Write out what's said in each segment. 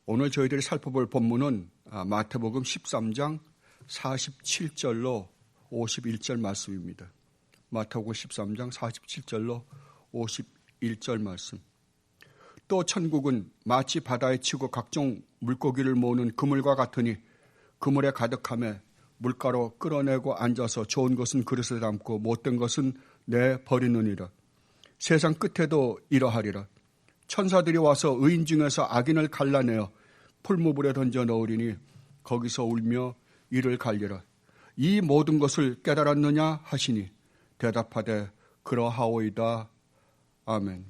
오늘 저희들이 살펴볼 본문은 마태복음 13장 47절로 51절 말씀입니다. 마태복음 13장 47절로 51절 말씀. 또 천국은 마치 바다에 치고 각종 물고기를 모으는 그물과 같으니 그물에 가득하며 물가로 끌어내고 앉아서 좋은 것은 그릇에 담고 못된 것은 내버리느니라. 세상 끝에도 이러하리라. 천사들이 와서 의인 중에서 악인을 갈라내어 풀무불에 던져 넣으리니 거기서 울며 이를 갈리라. 이 모든 것을 깨달았느냐 하시니 대답하되 그러하오이다. 아멘.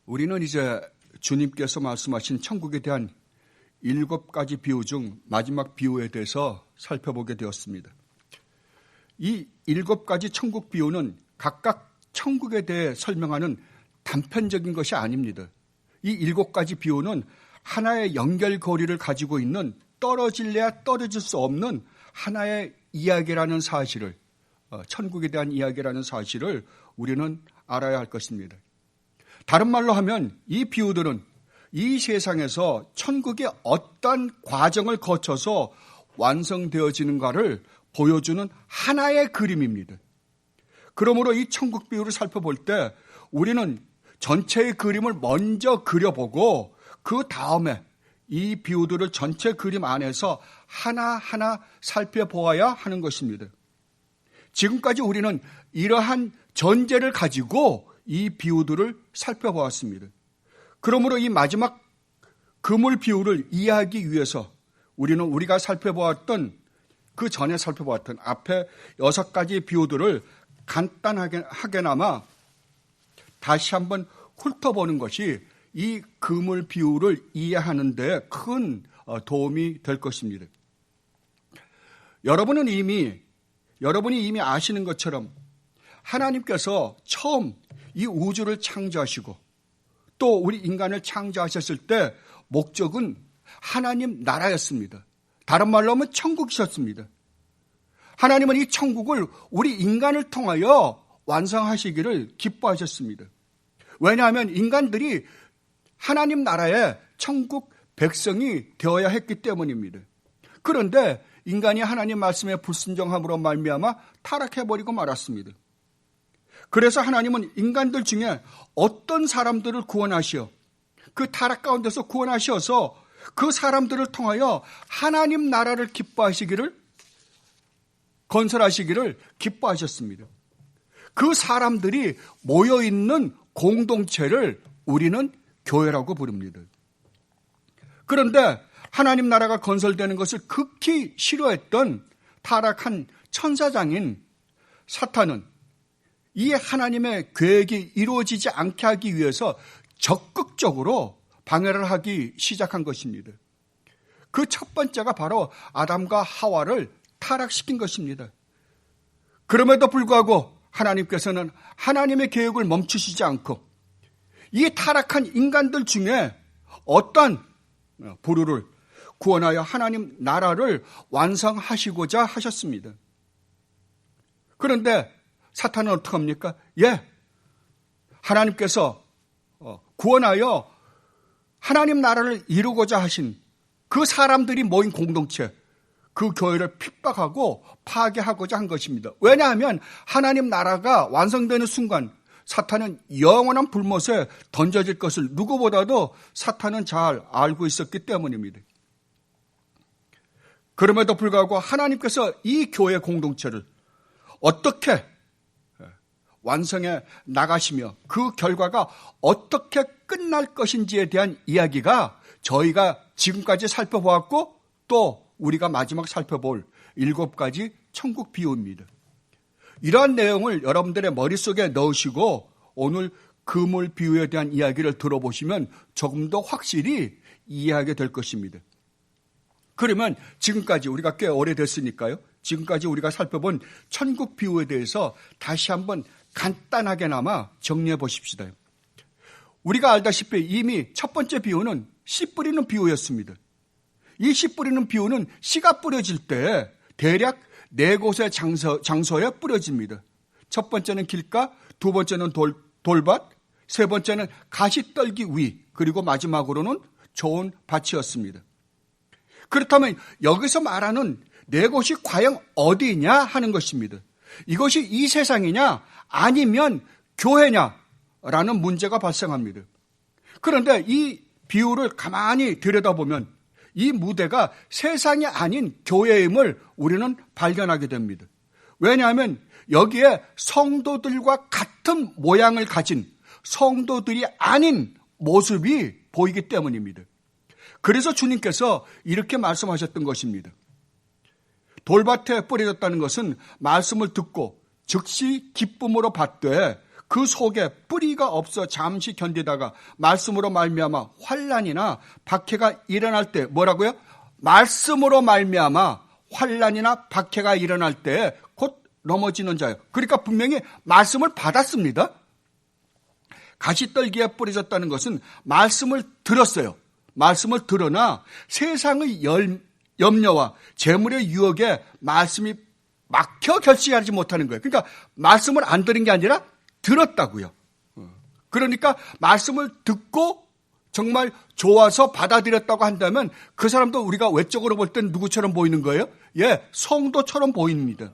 우리는 이제 주님께서 말씀하신 천국에 대한 7가지 비유 중 마지막 비유에 대해서 살펴보게 되었습니다. 이 7가지 천국 비유는 각각 천국에 대해 설명하는 단편적인 것이 아닙니다. 이 7가지 비유는 하나의 연결고리를 가지고 있는 떨어질래야 떨어질 수 없는 하나의 이야기라는 사실을, 천국에 대한 이야기라는 사실을 우리는 알아야 할 것입니다. 다른 말로 하면 이 비유들은 이 세상에서 천국이 어떤 과정을 거쳐서 완성되어지는가를 보여주는 하나의 그림입니다. 그러므로 이 천국 비유를 살펴볼 때 우리는 전체의 그림을 먼저 그려보고 그 다음에 이 비유들을 전체 그림 안에서 하나하나 살펴보아야 하는 것입니다. 지금까지 우리는 이러한 전제를 가지고 이 비유들을 살펴보았습니다. 그러므로 이 마지막 그물 비유를 이해하기 위해서 우리는 우리가 살펴보았던 그 전에 살펴보았던 앞에 6가지 비유들을 간단하게나마 다시 한번 훑어보는 것이 이 그물 비유를 이해하는 데 큰 도움이 될 것입니다. 여러분이 이미 아시는 것처럼 하나님께서 처음 이 우주를 창조하시고 또 우리 인간을 창조하셨을 때 목적은 하나님 나라였습니다. 다른 말로 하면 천국이셨습니다. 하나님은 이 천국을 우리 인간을 통하여 완성하시기를 기뻐하셨습니다. 왜냐하면 인간들이 하나님 나라의 천국 백성이 되어야 했기 때문입니다. 그런데 인간이 하나님 말씀에 불순종함으로 말미암아 타락해버리고 말았습니다. 그래서 하나님은 인간들 중에 어떤 사람들을 구원하시어 그 타락 가운데서 구원하셔서 그 사람들을 통하여 하나님 나라를 건설하시기를 기뻐하셨습니다. 그 사람들이 모여있는 공동체를 우리는 교회라고 부릅니다. 그런데 하나님 나라가 건설되는 것을 극히 싫어했던 타락한 천사장인 사탄은 이 하나님의 계획이 이루어지지 않게 하기 위해서 적극적으로 방해를 하기 시작한 것입니다. 그 첫 번째가 바로 아담과 하와를 타락시킨 것입니다. 그럼에도 불구하고 하나님께서는 하나님의 계획을 멈추시지 않고 이 타락한 인간들 중에 어떤 부류를 구원하여 하나님 나라를 완성하시고자 하셨습니다. 그런데 사탄은 어떻게 합니까? 하나님께서 구원하여 하나님 나라를 이루고자 하신 그 사람들이 모인 공동체, 그 교회를 핍박하고 파괴하고자 한 것입니다. 왜냐하면 하나님 나라가 완성되는 순간 사탄은 영원한 불못에 던져질 것을 누구보다도 사탄은 잘 알고 있었기 때문입니다. 그럼에도 불구하고 하나님께서 이 교회 공동체를 어떻게 완성해 나가시며 그 결과가 어떻게 끝날 것인지에 대한 이야기가 저희가 지금까지 살펴보았고 또 우리가 마지막 살펴볼 7가지 천국 비유입니다. 이러한 내용을 여러분들의 머릿속에 넣으시고 오늘 그물 비유에 대한 이야기를 들어보시면 조금 더 확실히 이해하게 될 것입니다. 그러면 지금까지 우리가 꽤 오래됐으니까요. 지금까지 우리가 살펴본 천국 비유에 대해서 다시 한번 간단하게나마 정리해 보십시다. 우리가 알다시피 이미 첫 번째 비유는 씨 뿌리는 비유였습니다. 이 씨 뿌리는 비유는 씨가 뿌려질 때 대략 4곳의 장소에 뿌려집니다. 첫 번째는 길가, 두 번째는 돌밭, 세 번째는 가시떨기 위, 그리고 마지막으로는 좋은 밭이었습니다. 그렇다면 여기서 말하는 내 곳이 과연 어디냐 하는 것입니다. 이것이 이 세상이냐 아니면 교회냐라는 문제가 발생합니다. 그런데 이 비유를 가만히 들여다보면 이 무대가 세상이 아닌 교회임을 우리는 발견하게 됩니다. 왜냐하면 여기에 성도들과 같은 모양을 가진 성도들이 아닌 모습이 보이기 때문입니다. 그래서 주님께서 이렇게 말씀하셨던 것입니다. 돌밭에 뿌려졌다는 것은 말씀을 듣고 즉시 기쁨으로 받되 그 속에 뿌리가 없어 잠시 견디다가 말씀으로 말미암아 환난이나 박해가 일어날 때 뭐라고요? 말씀으로 말미암아 환난이나 박해가 일어날 때 곧 넘어지는 자예요. 그러니까 분명히 말씀을 받았습니다. 가시떨기에 뿌려졌다는 것은 말씀을 들었어요. 말씀을 들으나 세상의 염려와 재물의 유혹에 말씀이 막혀 결실하지 못하는 거예요. 그러니까 말씀을 안 들은 게 아니라 들었다고요. 그러니까 말씀을 듣고 정말 좋아서 받아들였다고 한다면 그 사람도 우리가 외적으로 볼 땐 누구처럼 보이는 거예요? 예, 성도처럼 보입니다.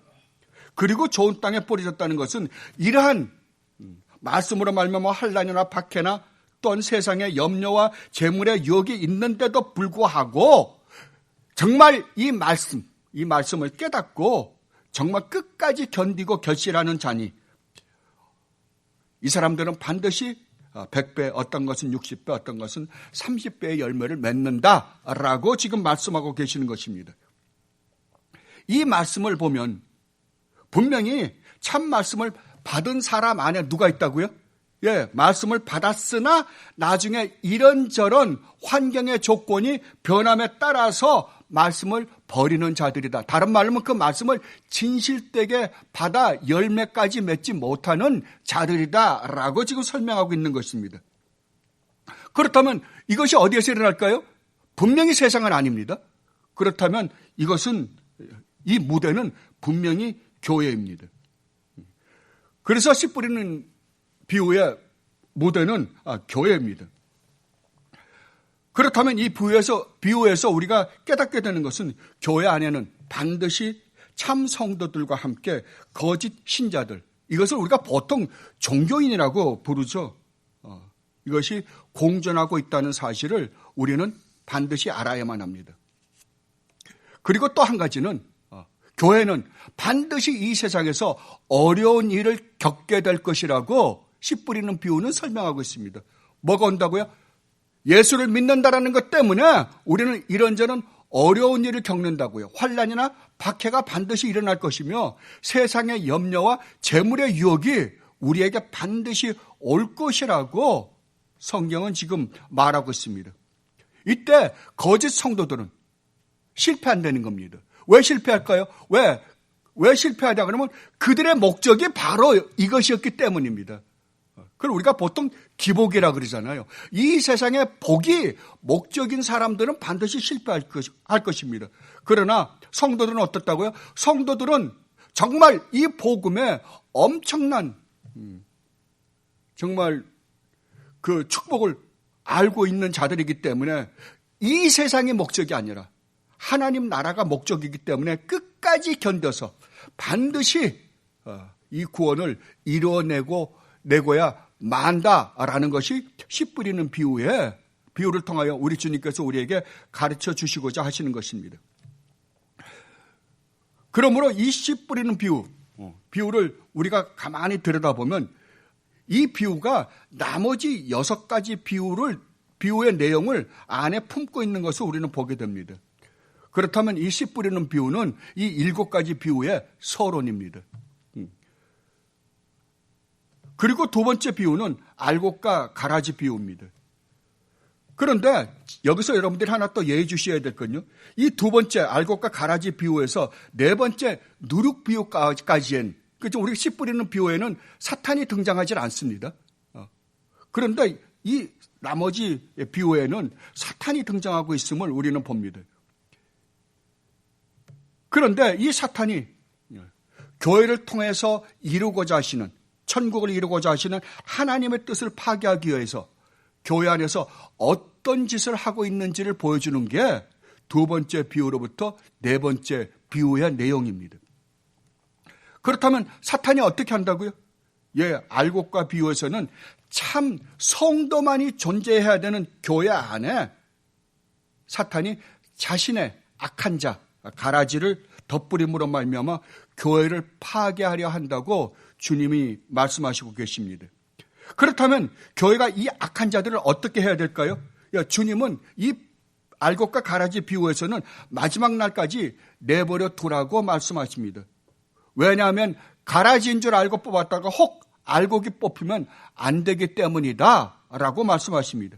그리고 좋은 땅에 뿌려졌다는 것은 이러한 말씀으로 말미암아 환난이나 박해나 또한 세상의 염려와 재물의 유혹이 있는데도 불구하고 정말 이 말씀을 깨닫고 정말 끝까지 견디고 결실하는 자니 이 사람들은 반드시 100배, 어떤 것은 60배, 어떤 것은 30배의 열매를 맺는다라고 지금 말씀하고 계시는 것입니다. 이 말씀을 보면 분명히 참 말씀을 받은 사람 안에 누가 있다고요? 예, 말씀을 받았으나 나중에 이런저런 환경의 조건이 변함에 따라서 말씀을 버리는 자들이다. 다른 말로 하면 그 말씀을 진실되게 받아 열매까지 맺지 못하는 자들이다라고 지금 설명하고 있는 것입니다. 그렇다면 이것이 어디에서 일어날까요? 분명히 세상은 아닙니다. 그렇다면 이 무대는 분명히 교회입니다. 그래서 씨 뿌리는 비유의 무대는 교회입니다. 그렇다면 이 비유에서 우리가 깨닫게 되는 것은 교회 안에는 반드시 참 성도들과 함께 거짓 신자들, 이것을 우리가 보통 종교인이라고 부르죠. 이것이 공존하고 있다는 사실을 우리는 반드시 알아야만 합니다. 그리고 또 한 가지는 교회는 반드시 이 세상에서 어려운 일을 겪게 될 것이라고 씨 뿌리는 비유는 설명하고 있습니다. 뭐가 온다고요? 예수를 믿는다라는 것 때문에 우리는 이런저런 어려운 일을 겪는다고요. 환난이나 박해가 반드시 일어날 것이며 세상의 염려와 재물의 유혹이 우리에게 반드시 올 것이라고 성경은 지금 말하고 있습니다. 이때 거짓 성도들은 실패한다는 겁니다. 왜 실패할까요? 왜 실패하냐 그러면 그들의 목적이 바로 이것이었기 때문입니다. 그걸 우리가 보통 기복이라 그러잖아요. 이 세상의 복이 목적인 사람들은 반드시 실패할 것입니다. 그러나 성도들은 어떻다고요? 성도들은 정말 이 복음에 엄청난 정말 그 축복을 알고 있는 자들이기 때문에 이 세상의 목적이 아니라 하나님 나라가 목적이기 때문에 끝까지 견뎌서 반드시 이 구원을 이루어내고야 만다라는 것이 씨 뿌리는 비유를 통하여 우리 주님께서 우리에게 가르쳐 주시고자 하시는 것입니다. 그러므로 이 씨 뿌리는 비유를 우리가 가만히 들여다보면 이 비유가 나머지 6가지 비유의 내용을 안에 품고 있는 것을 우리는 보게 됩니다. 그렇다면 이 씨 뿌리는 비유는 이 7가지 비유의 서론입니다. 그리고 두 번째 비유는 알곡과 가라지 비유입니다. 그런데 여기서 여러분들이 하나 또 예의 주셔야 될 건요. 이 두 번째 알곡과 가라지 비유에서 네 번째 누룩 비유까지엔, 그죠? 우리가 씨 뿌리는 비유에는 사탄이 등장하지 않습니다. 그런데 이 나머지 비유에는 사탄이 등장하고 있음을 우리는 봅니다. 그런데 이 사탄이 교회를 통해서 이루고자 하시는, 천국을 이루고자 하시는 하나님의 뜻을 파괴하기 위해서 교회 안에서 어떤 짓을 하고 있는지를 보여주는 게 두 번째 비유로부터 네 번째 비유의 내용입니다. 그렇다면 사탄이 어떻게 한다고요? 알곡과 비유에서는 참 성도만이 존재해야 되는 교회 안에 사탄이 자신의 악한 자, 가라지를 덧부림으로 말미암아 교회를 파괴하려 한다고 주님이 말씀하시고 계십니다. 그렇다면 교회가 이 악한 자들을 어떻게 해야 될까요? 주님은 이 알곡과 가라지 비유에서는 마지막 날까지 내버려 두라고 말씀하십니다. 왜냐하면 가라지인 줄 알고 뽑았다가 혹 알곡이 뽑히면 안 되기 때문이다 라고 말씀하십니다.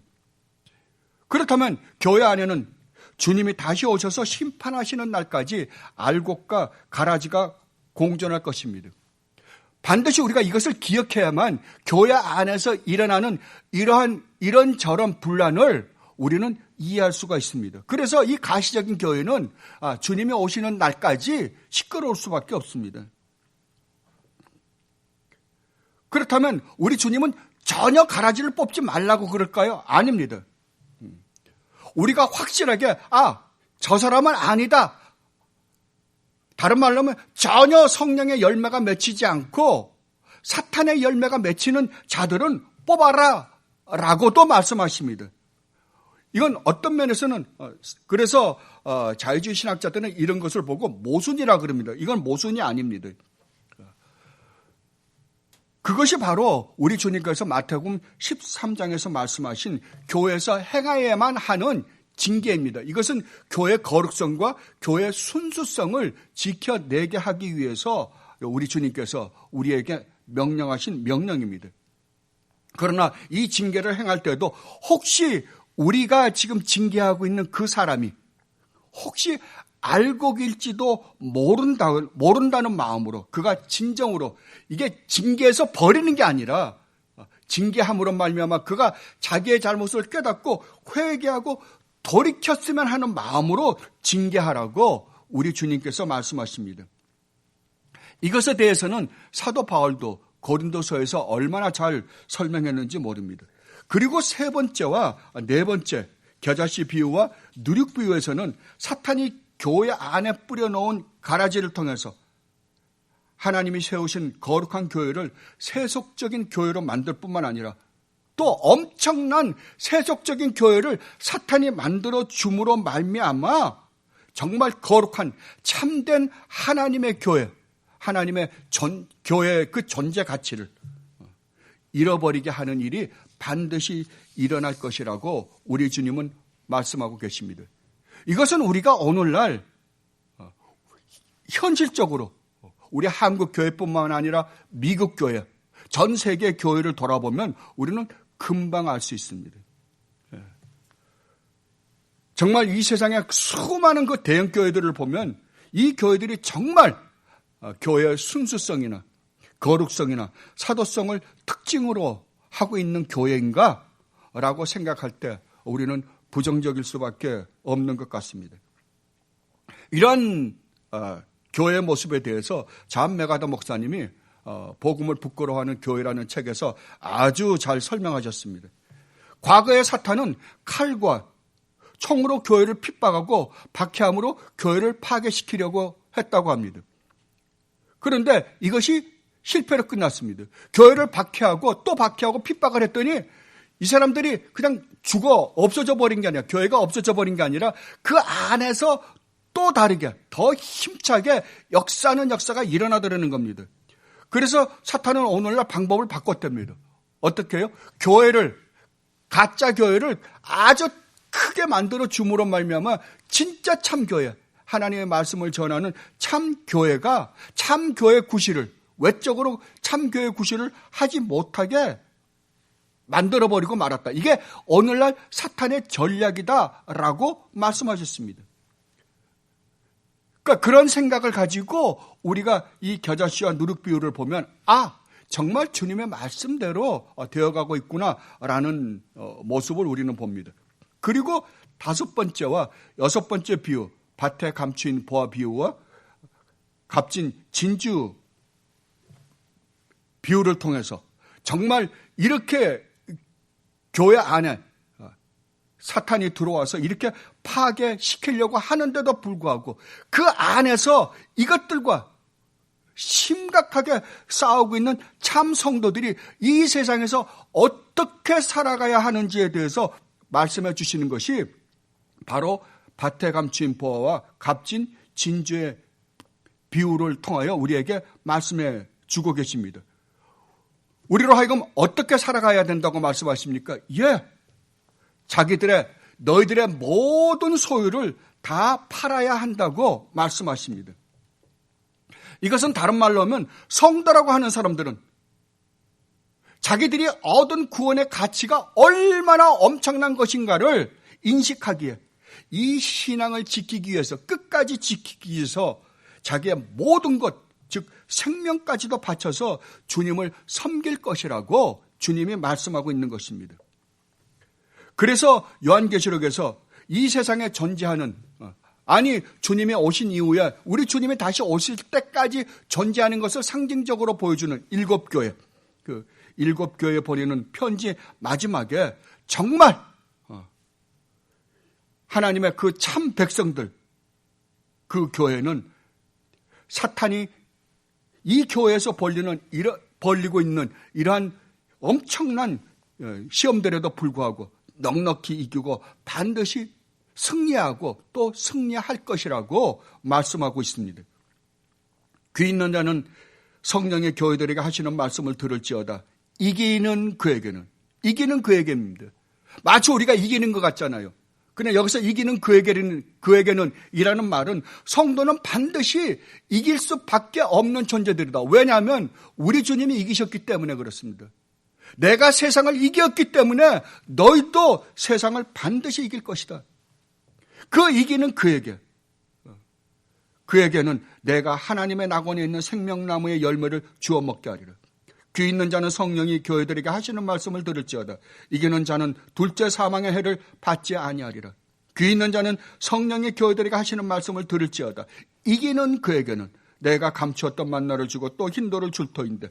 그렇다면 교회 안에는 주님이 다시 오셔서 심판하시는 날까지 알곡과 가라지가 공존할 것입니다. 반드시 우리가 이것을 기억해야만 교회 안에서 일어나는 이런저런 분란을 우리는 이해할 수가 있습니다. 그래서 이 가시적인 교회는 주님이 오시는 날까지 시끄러울 수밖에 없습니다. 그렇다면 우리 주님은 전혀 가라지를 뽑지 말라고 그럴까요? 아닙니다. 우리가 확실하게 저 사람은 아니다. 다른 말로 하면 전혀 성령의 열매가 맺히지 않고 사탄의 열매가 맺히는 자들은 뽑아라 라고도 말씀하십니다. 이건 어떤 면에서는 그래서 자유주의 신학자들은 이런 것을 보고 모순이라 그럽니다. 이건 모순이 아닙니다. 그것이 바로 우리 주님께서 마태복음 13장에서 말씀하신 교회에서 행하여야만 하는 징계입니다. 이것은 교회의 거룩성과 교회의 순수성을 지켜내게 하기 위해서 우리 주님께서 우리에게 명령하신 명령입니다. 그러나 이 징계를 행할 때도 혹시 우리가 지금 징계하고 있는 그 사람이 혹시 알곡일지도 모른다는 마음으로 그가 진정으로 이게 징계해서 버리는 게 아니라 징계함으로 말미암아 그가 자기의 잘못을 깨닫고 회개하고 돌이켰으면 하는 마음으로 징계하라고 우리 주님께서 말씀하십니다. 이것에 대해서는 사도 바울도 고린도서에서 얼마나 잘 설명했는지 모릅니다. 그리고 세 번째와 네 번째 겨자씨 비유와 누룩 비유에서는 사탄이 교회 안에 뿌려놓은 가라지를 통해서 하나님이 세우신 거룩한 교회를 세속적인 교회로 만들 뿐만 아니라 또 엄청난 세속적인 교회를 사탄이 만들어 줌으로 말미암아 정말 거룩한 참된 하나님의 교회, 하나님의 교회의 그 존재 가치를 잃어버리게 하는 일이 반드시 일어날 것이라고 우리 주님은 말씀하고 계십니다. 이것은 우리가 오늘날 현실적으로 우리 한국 교회뿐만 아니라 미국 교회, 전 세계 교회를 돌아보면 우리는 금방 알 수 있습니다. 정말 이 세상에 수많은 그 대형 교회들을 보면 이 교회들이 정말 교회의 순수성이나 거룩성이나 사도성을 특징으로 하고 있는 교회인가? 라고 생각할 때 우리는 부정적일 수밖에 없는 것 같습니다. 이런 교회의 모습에 대해서 잔 메가더 목사님이 복음을 부끄러워하는 교회라는 책에서 아주 잘 설명하셨습니다. 과거의 사탄은 칼과 총으로 교회를 핍박하고 박해함으로 교회를 파괴시키려고 했다고 합니다. 그런데 이것이 실패로 끝났습니다. 교회를 박해하고 또 박해하고 핍박을 했더니 이 사람들이 그냥 죽어 없어져 버린 게 아니라 교회가 없어져 버린 게 아니라 그 안에서 또 다르게 더 힘차게 역사가 일어나더라는 겁니다. 그래서 사탄은 오늘날 방법을 바꿨답니다. 어떻게 해요? 가짜 교회를 아주 크게 만들어 줌으로 말미암아 진짜 참교회, 하나님의 말씀을 전하는 참교회가 참교회 구실을 외적으로 참교회 구실을 하지 못하게 만들어버리고 말았다. 이게 오늘날 사탄의 전략이다라고 말씀하셨습니다. 그러니까 그런 생각을 가지고 우리가 이 겨자씨와 누룩 비유를 보면 정말 주님의 말씀대로 되어가고 있구나라는 모습을 우리는 봅니다. 그리고 다섯 번째와 여섯 번째 비유, 밭에 감추인 보화 비유와 값진 진주 비유를 통해서 정말 이렇게 교회 안에 사탄이 들어와서 이렇게 파괴시키려고 하는데도 불구하고 그 안에서 이것들과 심각하게 싸우고 있는 참 성도들이 이 세상에서 어떻게 살아가야 하는지에 대해서 말씀해 주시는 것이 바로 밭에 감추인 보화와 값진 진주의 비유를 통하여 우리에게 말씀해 주고 계십니다. 우리로 하여금 어떻게 살아가야 된다고 말씀하십니까? 너희들의 모든 소유를 다 팔아야 한다고 말씀하십니다. 이것은 다른 말로 하면 성도라고 하는 사람들은 자기들이 얻은 구원의 가치가 얼마나 엄청난 것인가를 인식하기에 이 신앙을 지키기 위해서, 끝까지 지키기 위해서 자기의 모든 것, 즉 생명까지도 바쳐서 주님을 섬길 것이라고 주님이 말씀하고 있는 것입니다. 그래서 요한계시록에서 이 세상에 존재하는, 주님이 오신 이후에 우리 주님이 다시 오실 때까지 존재하는 것을 상징적으로 보여주는 7교회, 그 7교회에 보내는 편지 마지막에 정말 하나님의 그 참 백성들, 그 교회는 사탄이 이 교회에서 벌리고 있는 이러한 엄청난 시험들에도 불구하고 넉넉히 이기고 반드시 승리하고 또 승리할 것이라고 말씀하고 있습니다. 귀 있는 자는 성령의 교회들에게 하시는 말씀을 들을지어다. 이기는 그에게입니다. 마치 우리가 이기는 것 같잖아요. 그런데 여기서 이기는 그에게는 이라는 말은 성도는 반드시 이길 수밖에 없는 존재들이다. 왜냐하면 우리 주님이 이기셨기 때문에 그렇습니다. 내가 세상을 이겼기 때문에 너희도 세상을 반드시 이길 것이다. 그 이기는 그에게는 내가 하나님의 낙원에 있는 생명나무의 열매를 주워 먹게 하리라. 귀 있는 자는 성령이 교회들에게 하시는 말씀을 들을지어다. 이기는 자는 둘째 사망의 해를 받지 아니하리라. 귀 있는 자는 성령이 교회들에게 하시는 말씀을 들을지어다. 이기는 그에게는 내가 감추었던 만나를 주고 또 흰돌을 줄 터인데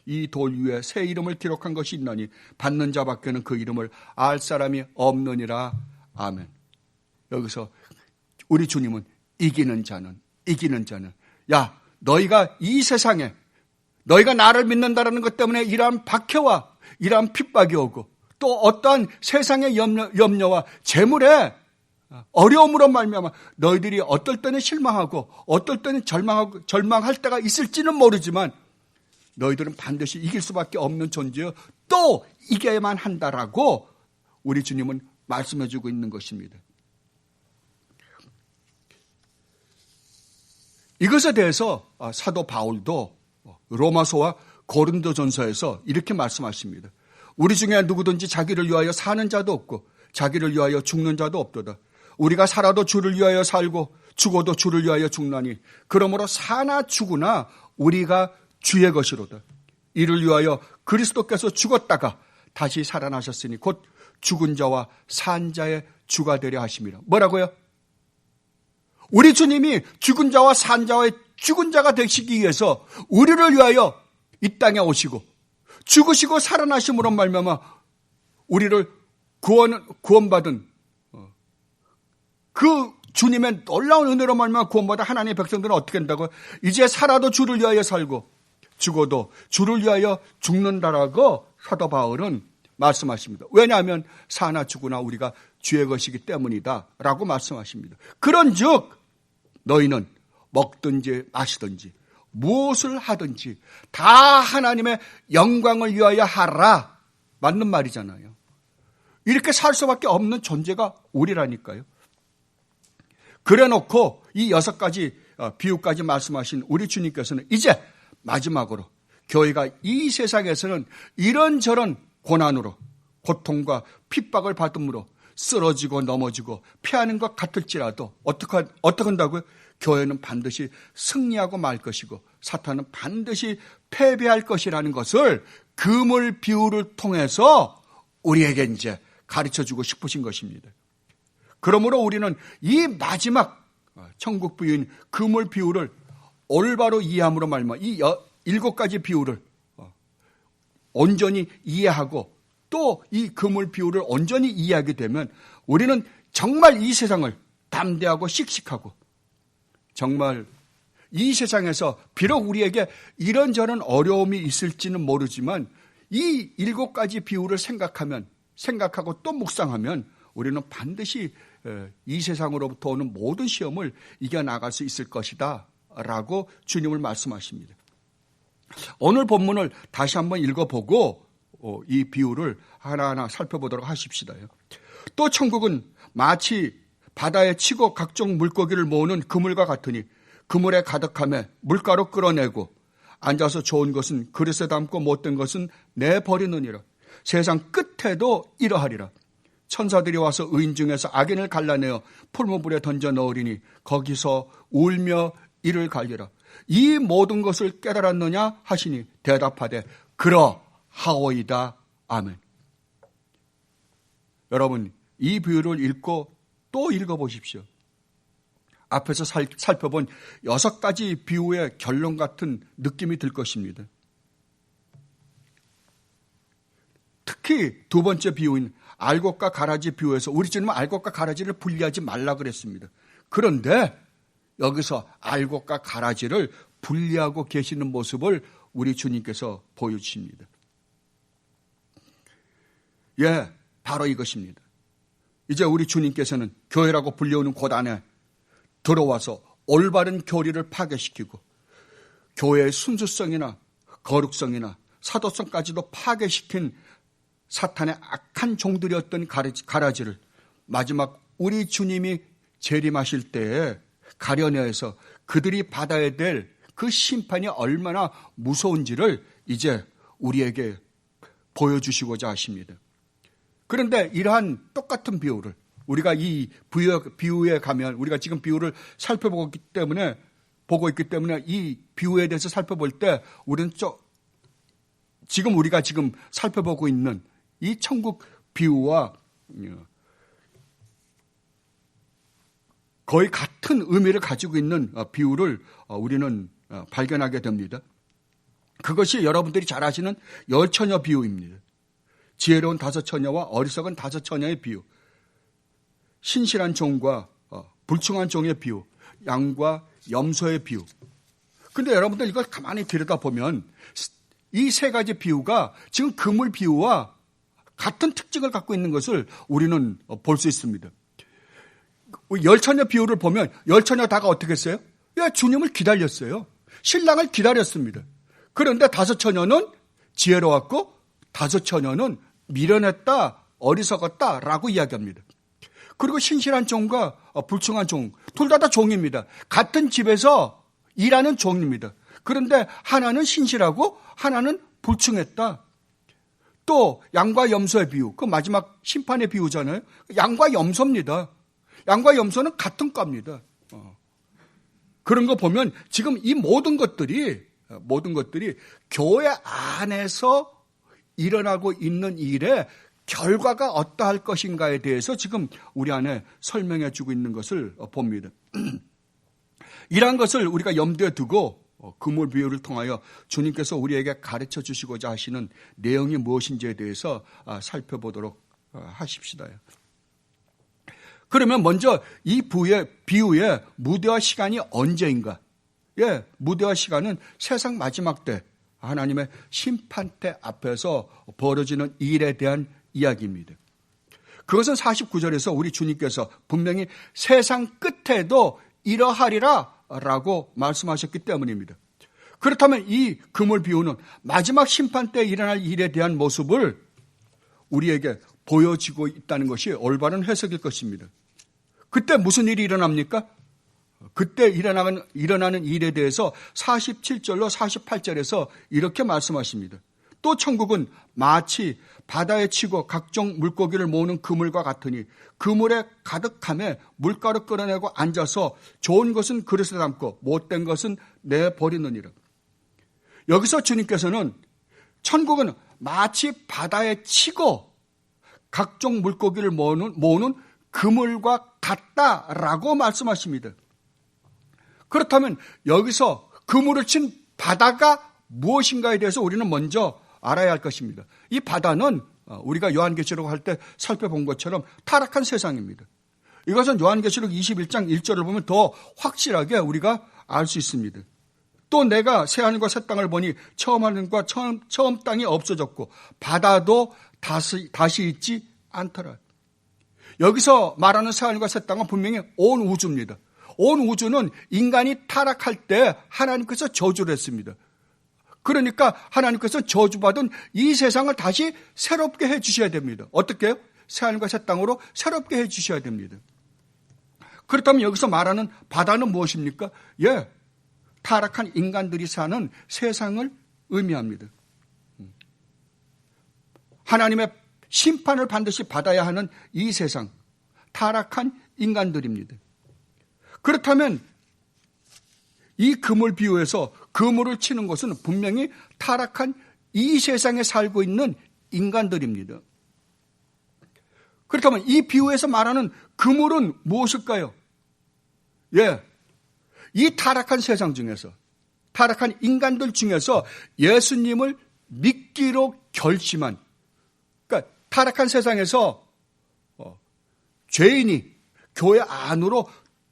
이 돌 위에 새 이름을 기록한 것이 있나니 받는 자밖에는 그 이름을 알 사람이 없느니라. 아멘. 여기서 우리 주님은 이기는 자는 너희가 이 세상에 너희가 나를 믿는다라는 것 때문에 이러한 박해와 이러한 핍박이 오고 또 어떠한 세상의 염려와 재물의 어려움으로 말미암아 너희들이 어떨 때는 실망하고 어떨 때는 절망할 때가 있을지는 모르지만 너희들은 반드시 이길 수밖에 없는 존재여 또 이겨야만 한다라고 우리 주님은 말씀해 주고 있는 것입니다. 이것에 대해서 사도 바울도 로마서와 고린도전서에서 이렇게 말씀하십니다. 우리 중에 누구든지 자기를 위하여 사는 자도 없고 자기를 위하여 죽는 자도 없도다. 우리가 살아도 주를 위하여 살고 죽어도 주를 위하여 죽나니 그러므로 사나 죽으나 우리가 주의 것이로다. 이를 위하여 그리스도께서 죽었다가 다시 살아나셨으니 곧 죽은 자와 산 자의 주가 되려 하심이라. 뭐라고요? 우리 주님이 죽은 자와 산 자의 죽은 자가 되시기 위해서 우리를 위하여 이 땅에 오시고 죽으시고 살아나심으로 말미암아 우리를 구원받은 그 주님의 놀라운 은혜로 말미암아 구원받은 하나님의 백성들은 어떻게 된다고? 이제 살아도 주를 위하여 살고 죽어도 주를 위하여 죽는다라고 사도 바울은 말씀하십니다. 왜냐하면 사나 죽으나 우리가 주의 것이기 때문이다 라고 말씀하십니다. 그런즉 너희는 먹든지 마시든지 무엇을 하든지 다 하나님의 영광을 위하여 하라. 맞는 말이잖아요. 이렇게 살 수밖에 없는 존재가 우리라니까요. 그래놓고 이 6가지 비유까지 말씀하신 우리 주님께서는 이제 마지막으로 교회가 이 세상에서는 이런저런 고난으로 고통과 핍박을 받음으로 쓰러지고 넘어지고 피하는 것 같을지라도 어떻게 한다고요? 교회는 반드시 승리하고 말 것이고 사탄은 반드시 패배할 것이라는 것을 그물 비유를 통해서 우리에게 이제 가르쳐주고 싶으신 것입니다. 그러므로 우리는 이 마지막 천국 비유인 그물 비유를 올바로 이해함으로 말미암아 이 7가지 비유를 온전히 이해하고 또 이 그물 비유를 온전히 이해하게 되면 우리는 정말 이 세상을 담대하고 씩씩하고 정말 이 세상에서 비록 우리에게 이런저런 어려움이 있을지는 모르지만 이 7가지 비유를 생각하고 또 묵상하면 우리는 반드시 이 세상으로부터 오는 모든 시험을 이겨나갈 수 있을 것이다 라고 주님을 말씀하십니다. 오늘 본문을 다시 한번 읽어보고 이 비유를 하나하나 살펴보도록 하십시다요. 또 천국은 마치 바다에 치고 각종 물고기를 모으는 그물과 같으니 그물에 가득하며 물가로 끌어내고 앉아서 좋은 것은 그릇에 담고 못된 것은 내버리느니라. 세상 끝에도 이러하리라. 천사들이 와서 의인 중에서 악인을 갈라내어 풀무불에 던져 넣으리니 거기서 울며 이를 갈리라. 이 모든 것을 깨달았느냐 하시니 대답하되 그러하오이다. 아멘. 여러분, 이 비유를 읽고 또 읽어보십시오. 앞에서 살펴본 6가지 비유의 결론 같은 느낌이 들 것입니다. 특히 두 번째 비유인 알곡과 가라지 비유에서 우리 주님은 알곡과 가라지를 분리하지 말라 그랬습니다. 그런데 여기서 알곡과 가라지를 분리하고 계시는 모습을 우리 주님께서 보여주십니다. 예, 바로 이것입니다. 이제 우리 주님께서는 교회라고 불리우는 곳 안에 들어와서 올바른 교리를 파괴시키고 교회의 순수성이나 거룩성이나 사도성까지도 파괴시킨 사탄의 악한 종들이었던 가라지를 마지막 우리 주님이 재림하실 때에 가려내어서 그들이 받아야 될 그 심판이 얼마나 무서운지를 이제 우리에게 보여주시고자 하십니다. 그런데 이러한 똑같은 비유를 우리가 이 비유에 가면 우리가 지금 비유를 보고 있기 때문에 이 비유에 대해서 살펴볼 때 우리는 우리가 지금 살펴보고 있는 이 천국 비유와 거의 같은 의미를 가지고 있는 비유를 우리는 발견하게 됩니다. 그것이 여러분들이 잘 아시는 10처녀 비유입니다. 지혜로운 5처녀와 어리석은 5처녀의 비유, 신실한 종과 불충한 종의 비유, 양과 염소의 비유. 그런데 여러분들 이걸 가만히 들여다보면 이 3가지 비유가 지금 그물 비유와 같은 특징을 갖고 있는 것을 우리는 볼 수 있습니다. 10처녀 비유를 보면 10처녀 다가 어떻게 했어요? 주님을 기다렸어요. 신랑을 기다렸습니다. 그런데 5처녀는 지혜로웠고 5처녀는 미련했다, 어리석었다라고 이야기합니다. 그리고 신실한 종과 불충한 종, 둘 다 종입니다. 같은 집에서 일하는 종입니다. 그런데 하나는 신실하고 하나는 불충했다. 또 양과 염소의 비유, 그 마지막 심판의 비유잖아요. 양과 염소입니다. 양과 염소는 같은 과입니다. 그런 거 보면 지금 이 모든 것들이 교회 안에서 일어나고 있는 일에 결과가 어떠할 것인가에 대해서 지금 우리 안에 설명해 주고 있는 것을 봅니다. 이러한 것을 우리가 염두에 두고 그물 비유를 통하여 주님께서 우리에게 가르쳐 주시고자 하시는 내용이 무엇인지에 대해서 살펴보도록 하십시다. 그러면 먼저 이 비유의 무대와 시간이 언제인가? 무대와 시간은 세상 마지막 때 하나님의 심판 때 앞에서 벌어지는 일에 대한 이야기입니다. 그것은 49절에서 우리 주님께서 분명히 세상 끝에도 이러하리라 라고 말씀하셨기 때문입니다. 그렇다면 이 그물 비유는 마지막 심판 때 일어날 일에 대한 모습을 우리에게 보여지고 있다는 것이 올바른 해석일 것입니다. 그때 무슨 일이 일어납니까? 그때 일어나는 일에 대해서 47절로 48절에서 이렇게 말씀하십니다. 또 천국은 마치 바다에 치고 각종 물고기를 모으는 그물과 같으니 그물에 가득함에 물가로 끌어내고 앉아서 좋은 것은 그릇에 담고 못된 것은 내버리느니라. 여기서 주님께서는 천국은 마치 바다에 치고 각종 물고기를 모으는 그물과 같다라고 말씀하십니다. 그렇다면 여기서 그물을 친 바다가 무엇인가에 대해서 우리는 먼저 알아야 할 것입니다. 이 바다는 우리가 요한계시록 할 때 살펴본 것처럼 타락한 세상입니다. 이것은 요한계시록 21장 1절을 보면 더 확실하게 우리가 알 수 있습니다. 또 내가 새하늘과 새 땅을 보니 처음 하늘과 처음 땅이 없어졌고 바다도 다시 있지 않더라. 여기서 말하는 새하늘과 새 땅은 분명히 온 우주입니다. 온 우주는 인간이 타락할 때 하나님께서 저주를 했습니다. 그러니까 하나님께서 저주받은 이 세상을 다시 새롭게 해주셔야 됩니다. 어떻게 해요? 새하늘과 새 땅으로 새롭게 해주셔야 됩니다. 그렇다면 여기서 말하는 바다는 무엇입니까? 예, 타락한 인간들이 사는 세상을 의미합니다. 하나님의 심판을 반드시 받아야 하는 이 세상, 타락한 인간들입니다. 그렇다면 이 그물 비유에서 그물을 치는 것은 분명히 타락한 이 세상에 살고 있는 인간들입니다. 그렇다면 이 비유에서 말하는 그물은 무엇일까요? 예, 이 타락한 세상 중에서, 타락한 인간들 중에서 예수님을 믿기로 결심한, 그러니까 타락한 세상에서 죄인이 교회 안으로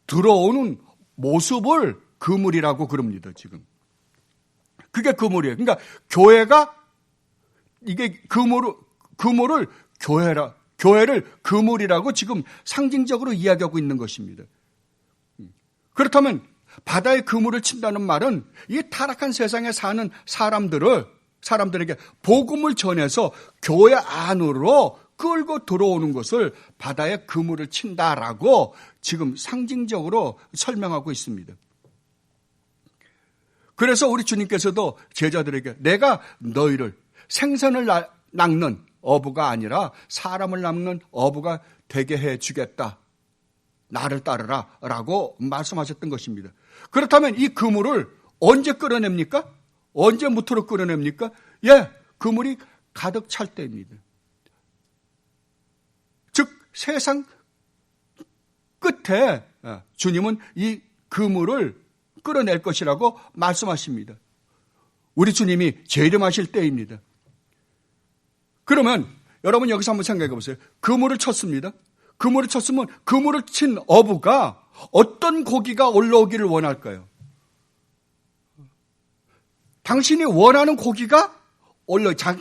들어오는 모습을 그물이라고 그럽니다, 지금. 그게 그물이에요. 그러니까 교회가, 이게 그물을 교회를 그물이라고 지금 상징적으로 이야기하고 있는 것입니다. 그렇다면 바다에 그물을 친다는 말은 이 타락한 세상에 사는 사람들에게 복음을 전해서 교회 안으로 끌고 들어오는 것을 바다에 그물을 친다라고 지금 상징적으로 설명하고 있습니다. 그래서 우리 주님께서도 제자들에게 내가 너희를 생선을 낚는 어부가 아니라 사람을 낚는 어부가 되게 해주겠다. 나를 따르라 라고 말씀하셨던 것입니다. 그렇다면 이 그물을 언제 끌어냅니까? 언제 무토록 끌어냅니까? 예, 그물이 가득 찰 때입니다. 즉 세상 끝에 주님은 이 그물을 끌어낼 것이라고 말씀하십니다. 우리 주님이 재림하실 때입니다. 그러면 여러분 여기서 한번 생각해 보세요. 그물을 쳤습니다. 그물을 쳤으면 그물을 친 어부가 어떤 고기가 올라오기를 원할까요? 당신이 원하는 고기가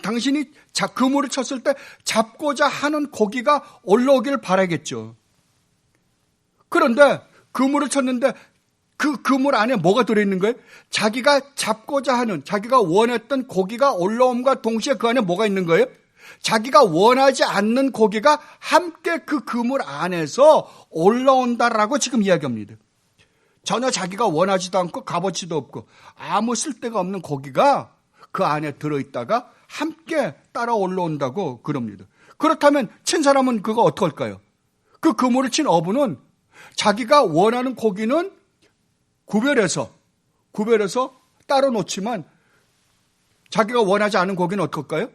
당신이 그물을 쳤을 때 잡고자 하는 고기가 올라오기를 바라겠죠. 그런데 그물을 쳤는데 그 그물 안에 뭐가 들어있는 거예요? 자기가 잡고자 하는, 자기가 원했던 고기가 올라옴과 동시에 그 안에 뭐가 있는 거예요? 자기가 원하지 않는 고기가 함께 그 그물 안에서 올라온다라고 지금 이야기합니다. 전혀 자기가 원하지도 않고 값어치도 없고 아무 쓸데가 없는 고기가 그 안에 들어있다가 함께 따라 올라온다고 그럽니다. 그렇다면 친 사람은 그거 어떡할까요? 그 그물을 친 어부는 자기가 원하는 고기는 구별해서 따로 놓지만 자기가 원하지 않은 고기는 어떨까요?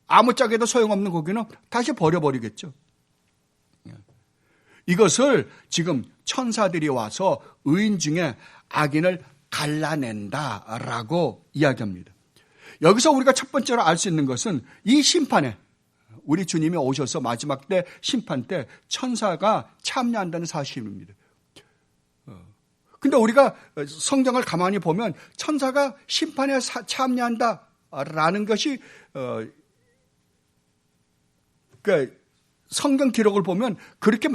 아무짝에도 소용없는 고기는 다시 버려버리겠죠. 이것을 지금 천사들이 와서 의인 중에 악인을 갈라낸다라고 이야기합니다. 여기서 우리가 첫 번째로 알 수 있는 것은 이 심판에, 우리 주님이 오셔서 마지막 때 심판 때 천사가 참여한다는 사실입니다. 근데 우리가 성경을 가만히 보면 천사가 심판에 참여한다라는 것이 그러니까 성경 기록을 보면 그렇게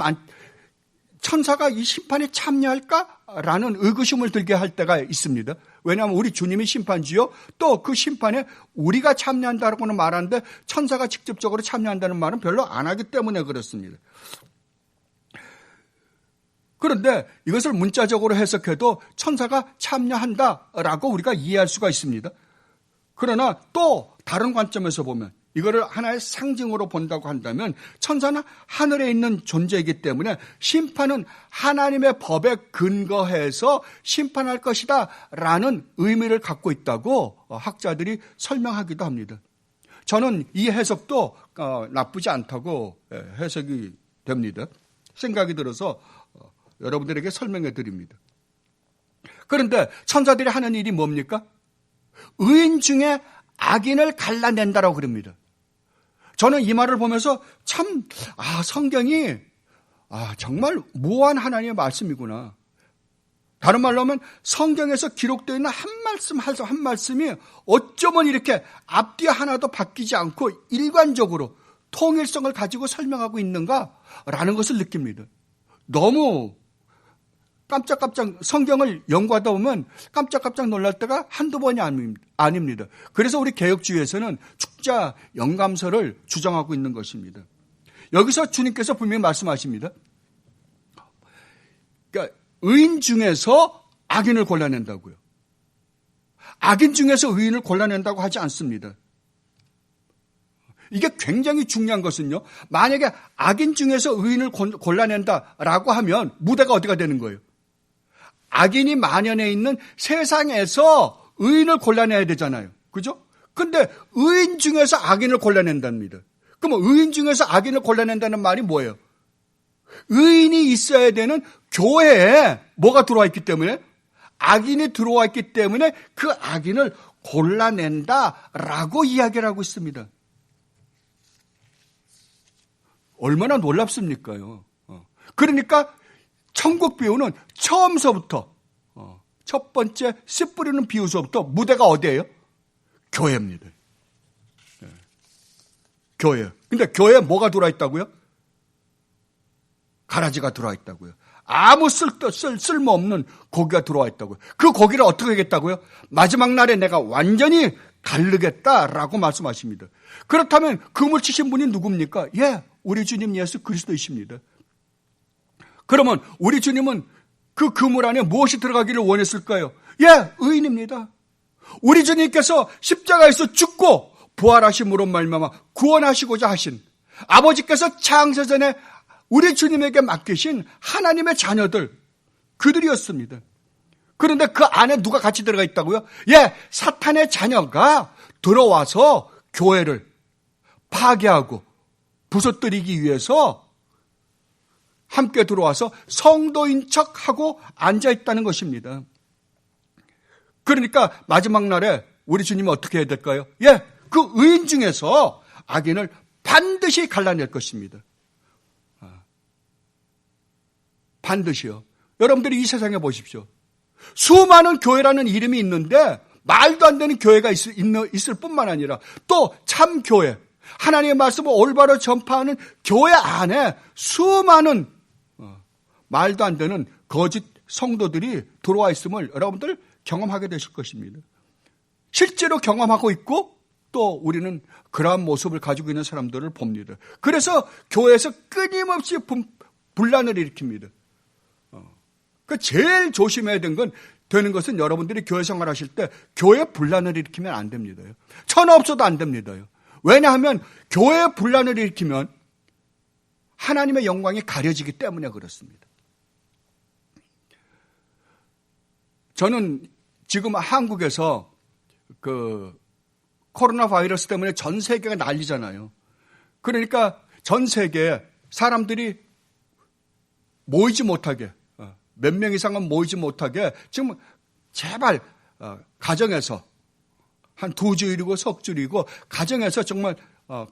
천사가 이 심판에 참여할까라는 의구심을 들게 할 때가 있습니다. 왜냐하면 우리 주님이 심판지요. 또 그 심판에 우리가 참여한다고는 말하는데 천사가 직접적으로 참여한다는 말은 별로 안 하기 때문에 그렇습니다. 그런데 이것을 문자적으로 해석해도 천사가 참여한다라고 우리가 이해할 수가 있습니다. 그러나 또 다른 관점에서 보면 이거를 하나의 상징으로 본다고 한다면 천사는 하늘에 있는 존재이기 때문에 심판은 하나님의 법에 근거해서 심판할 것이다 라는 의미를 갖고 있다고 학자들이 설명하기도 합니다. 저는 이 해석도 나쁘지 않다고 해석이 됩니다. 생각이 들어서 여러분들에게 설명해 드립니다. 그런데 천사들이 하는 일이 뭡니까? 의인 중에 악인을 갈라낸다라고 그럽니다. 저는 이 말을 보면서 참, 성경이, 정말 무한 하나님의 말씀이구나. 다른 말로 하면 성경에서 기록되어 있는 한 말씀이 어쩌면 이렇게 앞뒤 하나도 바뀌지 않고 일관적으로 통일성을 가지고 설명하고 있는가라는 것을 느낍니다. 너무 깜짝깜짝 성경을 연구하다 보면 깜짝깜짝 놀랄 때가 한두 번이 아닙니다. 그래서 우리 개혁주의에서는 축자 영감서를 주장하고 있는 것입니다. 여기서 주님께서 분명히 말씀하십니다. 그러니까 의인 중에서 악인을 골라낸다고요. 악인 중에서 의인을 골라낸다고 하지 않습니다. 이게 굉장히 중요한 것은요. 만약에 악인 중에서 의인을 골라낸다라고 하면 무대가 어디가 되는 거예요? 악인이 만연해 있는 세상에서 의인을 골라내야 되잖아요. 그죠? 근데 의인 중에서 악인을 골라낸답니다. 그럼 의인 중에서 악인을 골라낸다는 말이 뭐예요? 의인이 있어야 되는 교회에 뭐가 들어와 있기 때문에? 악인이 들어와 있기 때문에 그 악인을 골라낸다라고 이야기를 하고 있습니다. 얼마나 놀랍습니까요? 그러니까 천국 비유는 처음서부터 첫 번째 씨 뿌리는 비유서부터 무대가 어디예요? 교회입니다. 교회. 근데 교회에 뭐가 들어와 있다고요? 가라지가 들어와 있다고요. 아무 쓸모없는 고기가 들어와 있다고요. 그 고기를 어떻게 하겠다고요? 마지막 날에 내가 완전히 가르겠다라고 말씀하십니다. 그렇다면 그물 치신 분이 누굽니까? 우리 주님 예수 그리스도이십니다. 그러면 우리 주님은 그 그물 안에 무엇이 들어가기를 원했을까요? 의인입니다. 우리 주님께서 십자가에서 죽고 부활하심으로 말미암아 구원하시고자 하신 아버지께서 창세전에 우리 주님에게 맡기신 하나님의 자녀들, 그들이었습니다. 그런데 그 안에 누가 같이 들어가 있다고요? 사탄의 자녀가 들어와서 교회를 파괴하고 부서뜨리기 위해서 함께 들어와서 성도인 척하고 앉아있다는 것입니다. 그러니까 마지막 날에 우리 주님은 어떻게 해야 될까요? 그 의인 중에서 악인을 반드시 갈라낼 것입니다. 반드시요. 여러분들이 이 세상에 보십시오. 수많은 교회라는 이름이 있는데 말도 안 되는 교회가 있을 뿐만 아니라 또 참 교회, 하나님의 말씀을 올바로 전파하는 교회 안에 수많은 말도 안 되는 거짓 성도들이 들어와 있음을 여러분들 경험하게 되실 것입니다. 실제로 경험하고 있고 또 우리는 그러한 모습을 가지고 있는 사람들을 봅니다. 그래서 교회에서 끊임없이 분란을 일으킵니다. 그 제일 조심해야 되는 것은 여러분들이 교회 생활하실 때 교회 분란을 일으키면 안 됩니다. 천하 없어도 안 됩니다. 왜냐하면 교회 분란을 일으키면 하나님의 영광이 가려지기 때문에 그렇습니다. 저는 지금 한국에서 코로나 바이러스 때문에 전 세계가 난리잖아요. 그러니까 전 세계에 사람들이 모이지 못하게, 몇 명 이상은 모이지 못하게 지금 제발 가정에서 한 2주일이고 석주일이고 가정에서 정말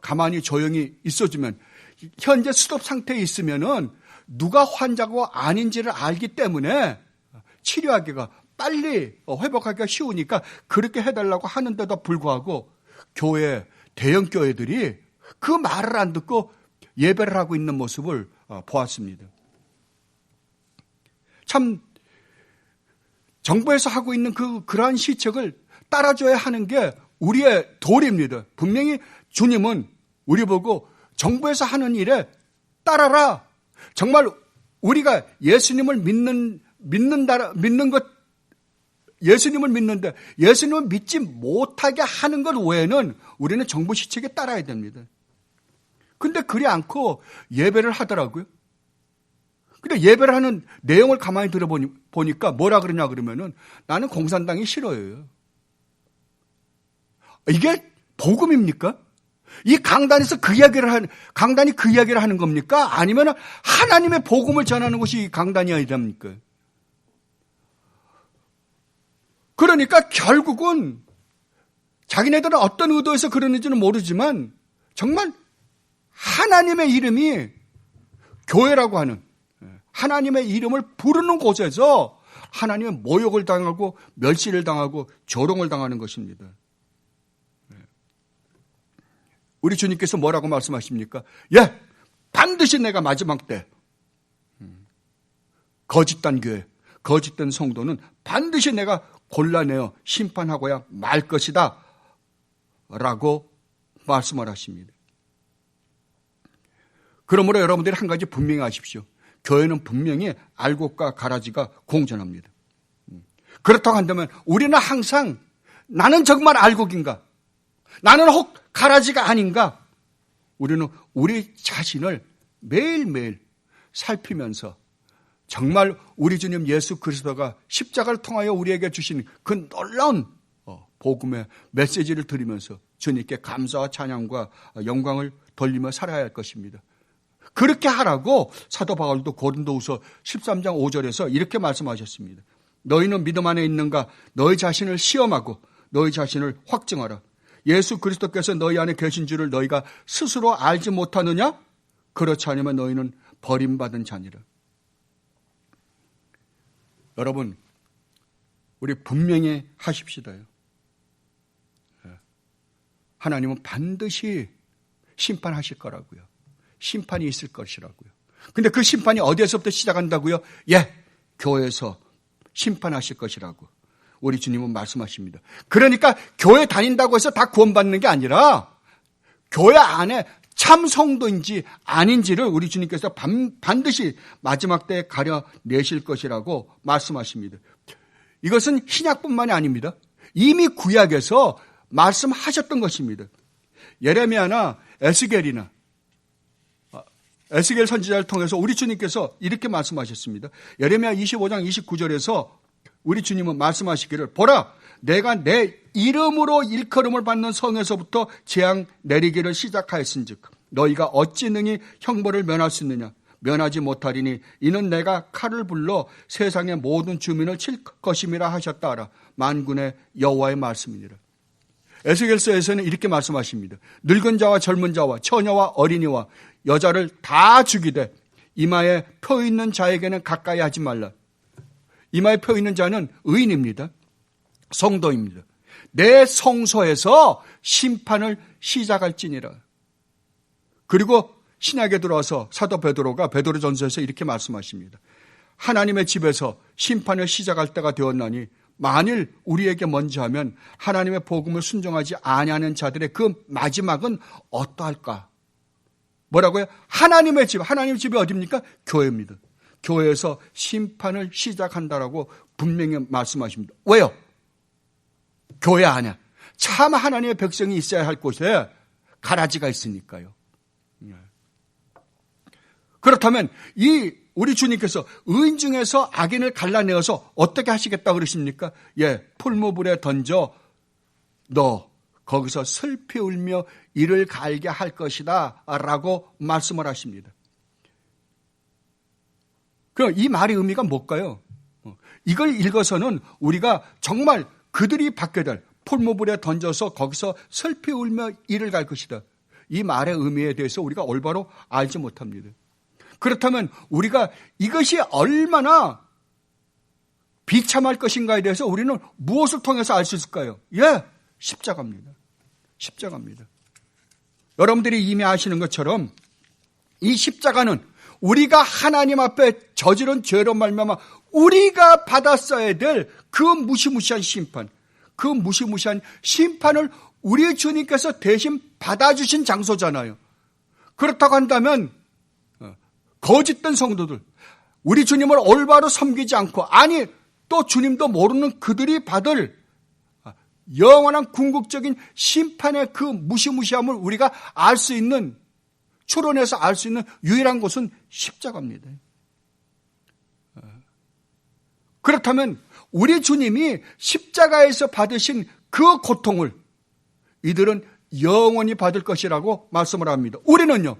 가만히 조용히 있어주면, 현재 스톱 상태에 있으면은 누가 환자고 아닌지를 알기 때문에 치료하기가 빨리 회복하기가 쉬우니까 그렇게 해달라고 하는데도 불구하고 교회, 대형 교회들이 그 말을 안 듣고 예배를 하고 있는 모습을 보았습니다. 참 정부에서 하고 있는 그러한 시책을 따라줘야 하는 게 우리의 도리입니다. 분명히 주님은 우리 보고 정부에서 하는 일에 따라라. 정말 우리가 예수님을 믿는 것, 예수님을 믿는데 예수님을 믿지 못하게 하는 것 외에는 우리는 정부 시책에 따라야 됩니다. 근데 그리 않고 예배를 하더라고요. 근데 예배를 하는 내용을 가만히 들어보니까 뭐라 그러냐 그러면은 나는 공산당이 싫어요. 이게 복음입니까? 이 강단이 그 이야기를 하는 겁니까? 아니면 하나님의 복음을 전하는 것이 강단이어야 됩니까? 그러니까 결국은 자기네들은 어떤 의도에서 그러는지는 모르지만 정말 하나님의 이름이 교회라고 하는 하나님의 이름을 부르는 곳에서 하나님의 모욕을 당하고 멸시를 당하고 조롱을 당하는 것입니다. 우리 주님께서 뭐라고 말씀하십니까? 예, 반드시 내가 마지막 때 거짓된 교회, 거짓된 성도는 반드시 내가 골라내어 심판하고야 말 것이다 라고 말씀을 하십니다. 그러므로 여러분들이 한 가지 분명히 아십시오. 교회는 분명히 알곡과 가라지가 공존합니다. 그렇다고 한다면 우리는 항상 나는 정말 알곡인가? 나는 혹 가라지가 아닌가? 우리는 우리 자신을 매일매일 살피면서 정말 우리 주님 예수 그리스도가 십자가를 통하여 우리에게 주신 그 놀라운 복음의 메시지를 들으면서 주님께 감사와 찬양과 영광을 돌리며 살아야 할 것입니다. 그렇게 하라고 사도 바울도 고린도후서 13장 5절에서 이렇게 말씀하셨습니다. 너희는 믿음 안에 있는가? 너희 자신을 시험하고 너희 자신을 확증하라. 예수 그리스도께서 너희 안에 계신 줄을 너희가 스스로 알지 못하느냐? 그렇지 않으면 너희는 버림받은 자니라. 여러분, 우리 분명히 하십시다요. 하나님은 반드시 심판하실 거라고요. 심판이 있을 것이라고요. 근데 그 심판이 어디에서부터 시작한다고요? 예, 교회에서 심판하실 것이라고 우리 주님은 말씀하십니다. 그러니까 교회 다닌다고 해서 다 구원받는 게 아니라 교회 안에 참 성도인지 아닌지를 우리 주님께서 반드시 마지막 때에 가려내실 것이라고 말씀하십니다. 이것은 신약뿐만이 아닙니다. 이미 구약에서 말씀하셨던 것입니다. 예레미야나 에스겔이나 에스겔 선지자를 통해서 우리 주님께서 이렇게 말씀하셨습니다. 예레미야 25장 29절에서 우리 주님은 말씀하시기를 보라 내가 내 이름으로 일컬음을 받는 성에서부터 재앙 내리기를 시작하였은즉 너희가 어찌 능히 형벌을 면할 수 있느냐 면하지 못하리니 이는 내가 칼을 불러 세상의 모든 주민을 칠 것임이라 하셨다 하라. 만군의 여호와의 말씀이니라. 에스겔서에서는 이렇게 말씀하십니다. 늙은 자와 젊은 자와 처녀와 어린이와 여자를 다 죽이되 이마에 표 있는 자에게는 가까이 하지 말라. 이마에 표 있는 자는 의인입니다. 성도입니다. 내 성소에서 심판을 시작할지니라. 그리고 신약에 들어와서 사도 베드로가 베드로전서에서 이렇게 말씀하십니다. 하나님의 집에서 심판을 시작할 때가 되었나니 만일 우리에게 먼저 하면 하나님의 복음을 순종하지 아니하는 자들의 그 마지막은 어떠할까? 뭐라고요? 하나님의 집, 하나님의 집이 어디입니까? 교회입니다. 교회에서 심판을 시작한다라고 분명히 말씀하십니다. 왜요? 교회 안에 참 하나님의 백성이 있어야 할 곳에 가라지가 있으니까요. 그렇다면 우리 주님께서 의인 중에서 악인을 갈라내어서 어떻게 하시겠다 그러십니까? 예, 풀무불에 던져 너 거기서 슬피 울며 이를 갈게 할 것이다 라고 말씀을 하십니다. 그럼 이 말의 의미가 뭘까요? 이걸 읽어서는 우리가 정말 그들이 받게 될 풀무불에 던져서 거기서 슬피 울며 이를 갈 것이다. 이 말의 의미에 대해서 우리가 올바로 알지 못합니다. 그렇다면 우리가 이것이 얼마나 비참할 것인가에 대해서 우리는 무엇을 통해서 알 수 있을까요? 예, 십자가입니다. 십자가입니다. 여러분들이 이미 아시는 것처럼 이 십자가는 우리가 하나님 앞에 저지른 죄로 말미암아 우리가 받았어야 될 그 무시무시한 심판, 그 무시무시한 심판을 우리 주님께서 대신 받아주신 장소잖아요. 그렇다고 한다면 거짓된 성도들, 우리 주님을 올바로 섬기지 않고 아니 또 주님도 모르는 그들이 받을 영원한 궁극적인 심판의 그 무시무시함을 우리가 알 수 있는, 추론해서 알 수 있는 유일한 곳은 십자가입니다. 그렇다면 우리 주님이 십자가에서 받으신 그 고통을 이들은 영원히 받을 것이라고 말씀을 합니다. 우리는요.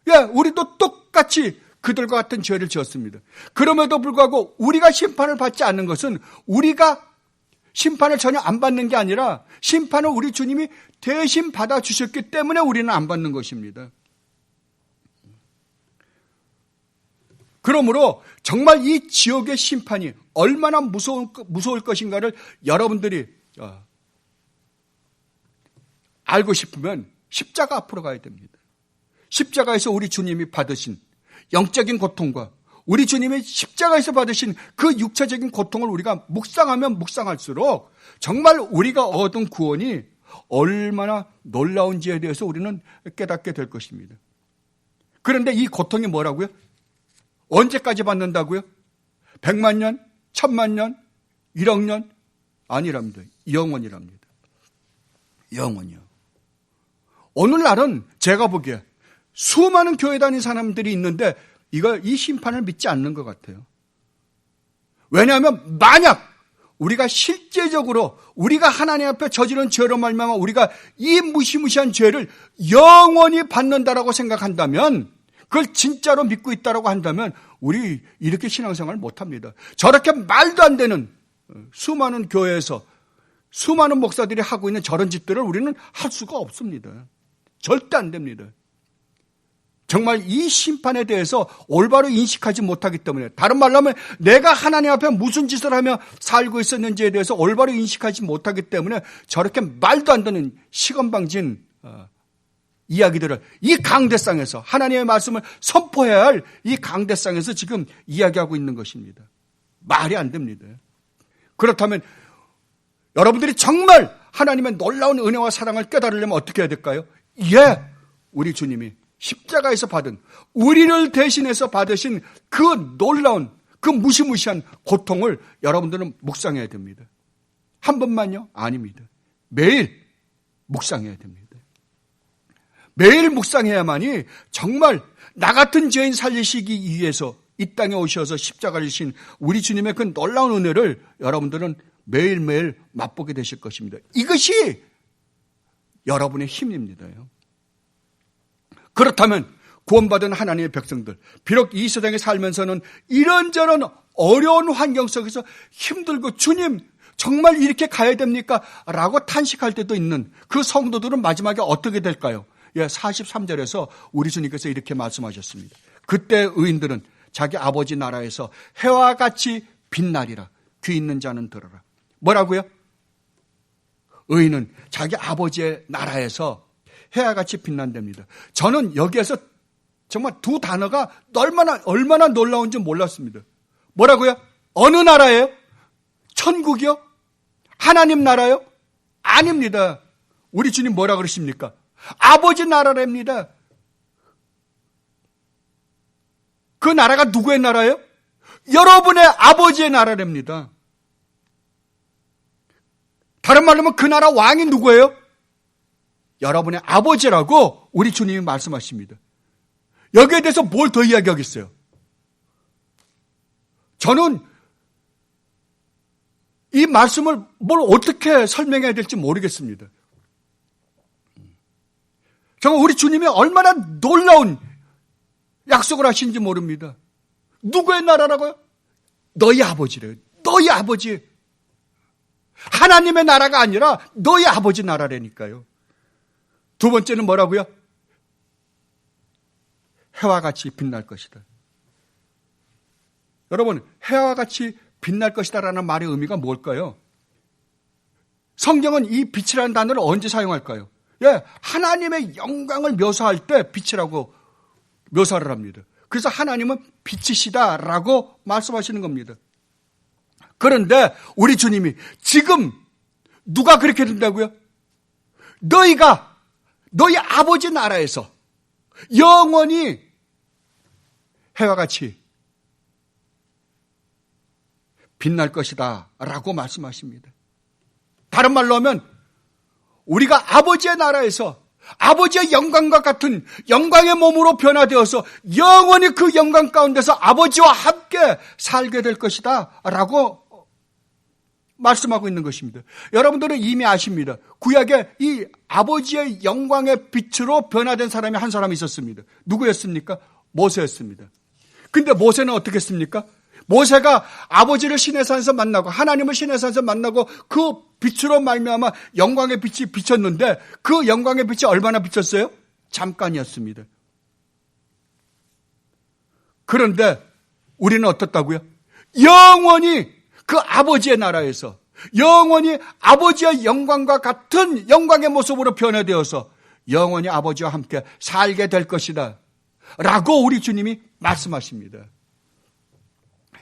예, 우리도 똑같이 그들과 같은 죄를 지었습니다. 그럼에도 불구하고 우리가 심판을 받지 않는 것은 우리가 심판을 전혀 안 받는 게 아니라 심판을 우리 주님이 대신 받아주셨기 때문에 우리는 안 받는 것입니다. 그러므로 정말 이 지옥의 심판이 얼마나 무서울 것인가를 여러분들이 알고 싶으면 십자가 앞으로 가야 됩니다. 십자가에서 우리 주님이 받으신 영적인 고통과 우리 주님이 십자가에서 받으신 그 육체적인 고통을 우리가 묵상하면 묵상할수록 정말 우리가 얻은 구원이 얼마나 놀라운지에 대해서 우리는 깨닫게 될 것입니다. 그런데 이 고통이 뭐라고요? 언제까지 받는다고요? 100만 년? 1000만 년? 1억 년? 아니랍니다. 영원이랍니다. 영원이요. 오늘날은 제가 보기에 수많은 교회 다니는 사람들이 있는데 이 심판을 믿지 않는 것 같아요. 왜냐하면 만약 우리가 실제적으로 우리가 하나님 앞에 저지른 죄로 말미암아 우리가 이 무시무시한 죄를 영원히 받는다라고 생각한다면, 그걸 진짜로 믿고 있다라고 한다면 우리 이렇게 신앙생활을 못합니다. 저렇게 말도 안 되는 수많은 교회에서 수많은 목사들이 하고 있는 저런 짓들을 우리는 할 수가 없습니다. 절대 안 됩니다. 정말 이 심판에 대해서 올바로 인식하지 못하기 때문에, 다른 말로 하면 내가 하나님 앞에 무슨 짓을 하며 살고 있었는지에 대해서 올바로 인식하지 못하기 때문에 저렇게 말도 안 되는 시건방진 이야기들을 이 강대상에서, 하나님의 말씀을 선포해야 할 이 강대상에서 지금 이야기하고 있는 것입니다. 말이 안 됩니다. 그렇다면 여러분들이 정말 하나님의 놀라운 은혜와 사랑을 깨달으려면 어떻게 해야 될까요? 우리 주님이 십자가에서 받은, 우리를 대신해서 받으신 그 놀라운, 그 무시무시한 고통을 여러분들은 묵상해야 됩니다. 한 번만요? 아닙니다. 매일 묵상해야 됩니다. 매일 묵상해야만이 정말 나 같은 죄인 살리시기 위해서 이 땅에 오셔서 십자가를 지신 우리 주님의 그 놀라운 은혜를 여러분들은 매일매일 맛보게 되실 것입니다. 이것이 여러분의 힘입니다요. 그렇다면 구원받은 하나님의 백성들, 비록 이 세상에 살면서는 이런저런 어려운 환경 속에서 힘들고 주님 정말 이렇게 가야 됩니까? 라고 탄식할 때도 있는 그 성도들은 마지막에 어떻게 될까요? 43절에서 우리 주님께서 이렇게 말씀하셨습니다. 그때 의인들은 자기 아버지 나라에서 해와 같이 빛나리라. 귀 있는 자는 들어라. 뭐라고요? 의인은 자기 아버지의 나라에서 해와 같이 빛난답니다. 저는 여기에서 정말 두 단어가 얼마나 놀라운지 몰랐습니다. 뭐라고요? 어느 나라예요? 천국이요? 하나님 나라요? 아닙니다. 우리 주님 뭐라 그러십니까? 아버지 나라랍니다. 그 나라가 누구의 나라예요? 여러분의 아버지의 나라랍니다. 다른 말로 하면 그 나라 왕이 누구예요? 여러분의 아버지라고 우리 주님이 말씀하십니다. 여기에 대해서 뭘 더 이야기하겠어요? 저는 이 말씀을 뭘 어떻게 설명해야 될지 모르겠습니다. 정말 우리 주님이 얼마나 놀라운 약속을 하신지 모릅니다. 누구의 나라라고요? 너희 아버지래요. 너희 아버지. 하나님의 나라가 아니라 너희 아버지 나라라니까요. 두 번째는 뭐라고요? 해와 같이 빛날 것이다. 여러분, 해와 같이 빛날 것이다라는 말의 의미가 뭘까요? 성경은 이 빛이라는 단어를 언제 사용할까요? 하나님의 영광을 묘사할 때 빛이라고 묘사를 합니다. 그래서 하나님은 빛이시다라고 말씀하시는 겁니다. 그런데 우리 주님이 지금 누가 그렇게 된다고요? 너희가 너희 아버지 나라에서 영원히 해와 같이 빛날 것이다 라고 말씀하십니다. 다른 말로 하면 우리가 아버지의 나라에서 아버지의 영광과 같은 영광의 몸으로 변화되어서 영원히 그 영광 가운데서 아버지와 함께 살게 될 것이다 라고 말씀하고 있는 것입니다. 여러분들은 이미 아십니다. 구약에 이 아버지의 영광의 빛으로 변화된 사람이 한 사람이 있었습니다. 누구였습니까? 모세였습니다. 근데 모세는 어떻게 했습니까? 모세가 아버지를 시내산에서 만나고 하나님을 시내산에서 만나고 그 빛으로 말미암아 영광의 빛이 비쳤는데 그 영광의 빛이 얼마나 비쳤어요? 잠깐이었습니다. 그런데 우리는 어떻다고요? 영원히 그 아버지의 나라에서 영원히 아버지의 영광과 같은 영광의 모습으로 변화되어서 영원히 아버지와 함께 살게 될 것이다 라고 우리 주님이 말씀하십니다.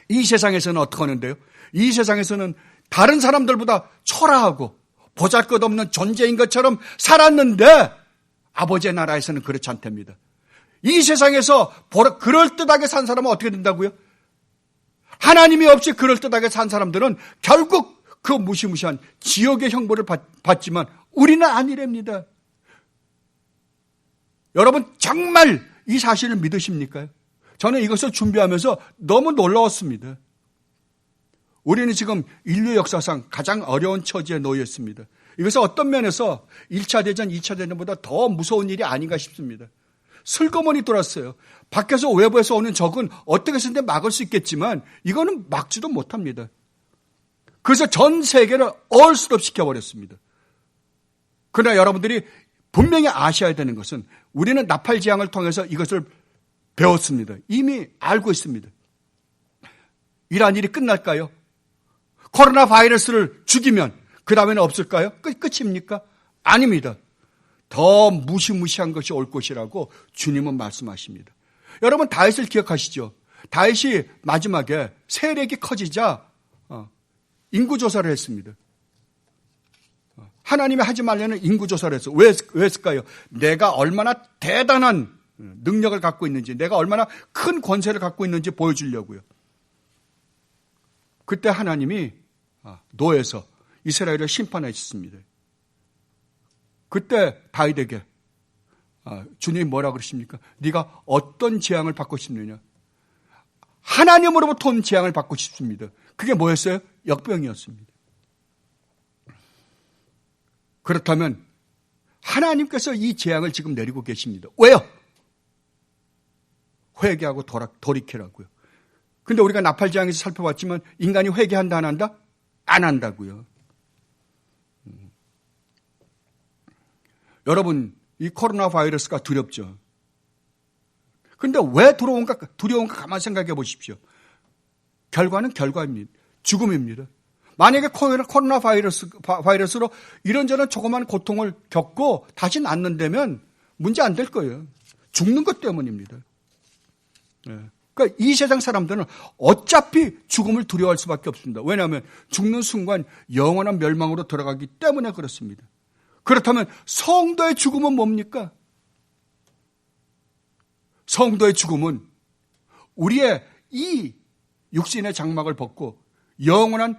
이 세상에서는 어떻게 하는데요? 이 세상에서는 다른 사람들보다 초라하고 보잘것없는 존재인 것처럼 살았는데 아버지의 나라에서는 그렇지 않답니다. 이 세상에서 그럴듯하게 산 사람은 어떻게 된다고요? 하나님이 없이 그럴듯하게 산 사람들은 결국 그 무시무시한 지옥의 형벌을 받지만 우리는 아니랍니다. 여러분 정말 이 사실을 믿으십니까? 저는 이것을 준비하면서 너무 놀라웠습니다. 우리는 지금 인류 역사상 가장 어려운 처지에 놓여 있습니다. 이것은 어떤 면에서 1차 대전, 2차 대전보다 더 무서운 일이 아닌가 싶습니다. 슬그머니 돌았어요. 밖에서 외부에서 오는 적은 어떻게 해서든 막을 수 있겠지만 이거는 막지도 못합니다. 그래서 전 세계를 얼스톱 시켜버렸습니다. 그러나 여러분들이 분명히 아셔야 되는 것은 우리는 나팔지향을 통해서 이것을 배웠습니다. 이미 알고 있습니다. 이러한 일이 끝날까요? 코로나 바이러스를 죽이면 그 다음에는 없을까요? 끝입니까? 아닙니다. 더 무시무시한 것이 올 것이라고 주님은 말씀하십니다. 여러분 다윗을 기억하시죠? 다윗이 마지막에 세력이 커지자 인구조사를 했습니다. 하나님이 하지 말려는 인구조사를 했어요. 왜 했을까요? 내가 얼마나 대단한 능력을 갖고 있는지, 내가 얼마나 큰 권세를 갖고 있는지 보여주려고요. 그때 하나님이 노에서 이스라엘을 심판하셨습니다. 그때 다윗에게 주님이 뭐라 그러십니까? 네가 어떤 재앙을 받고 싶느냐? 하나님으로부터 온 재앙을 받고 싶습니다. 그게 뭐였어요? 역병이었습니다. 그렇다면 하나님께서 이 재앙을 지금 내리고 계십니다. 왜요? 회개하고 돌이키라고요. 근데 우리가 나팔지향에서 살펴봤지만 인간이 회개한다 안 한다? 안 한다고요. 여러분 이 코로나 바이러스가 두렵죠. 근데 왜 두려운가 가만히 생각해 보십시오. 결과는 결과입니다. 죽음입니다. 만약에 코로나 바이러스로 이런저런 조그만 고통을 겪고 다시 낫는다면 문제 안 될 거예요. 죽는 것 때문입니다. 그러니까 이 세상 사람들은 어차피 죽음을 두려워할 수밖에 없습니다. 왜냐하면 죽는 순간 영원한 멸망으로 들어가기 때문에 그렇습니다. 그렇다면 성도의 죽음은 뭡니까? 성도의 죽음은 우리의 이 육신의 장막을 벗고 영원한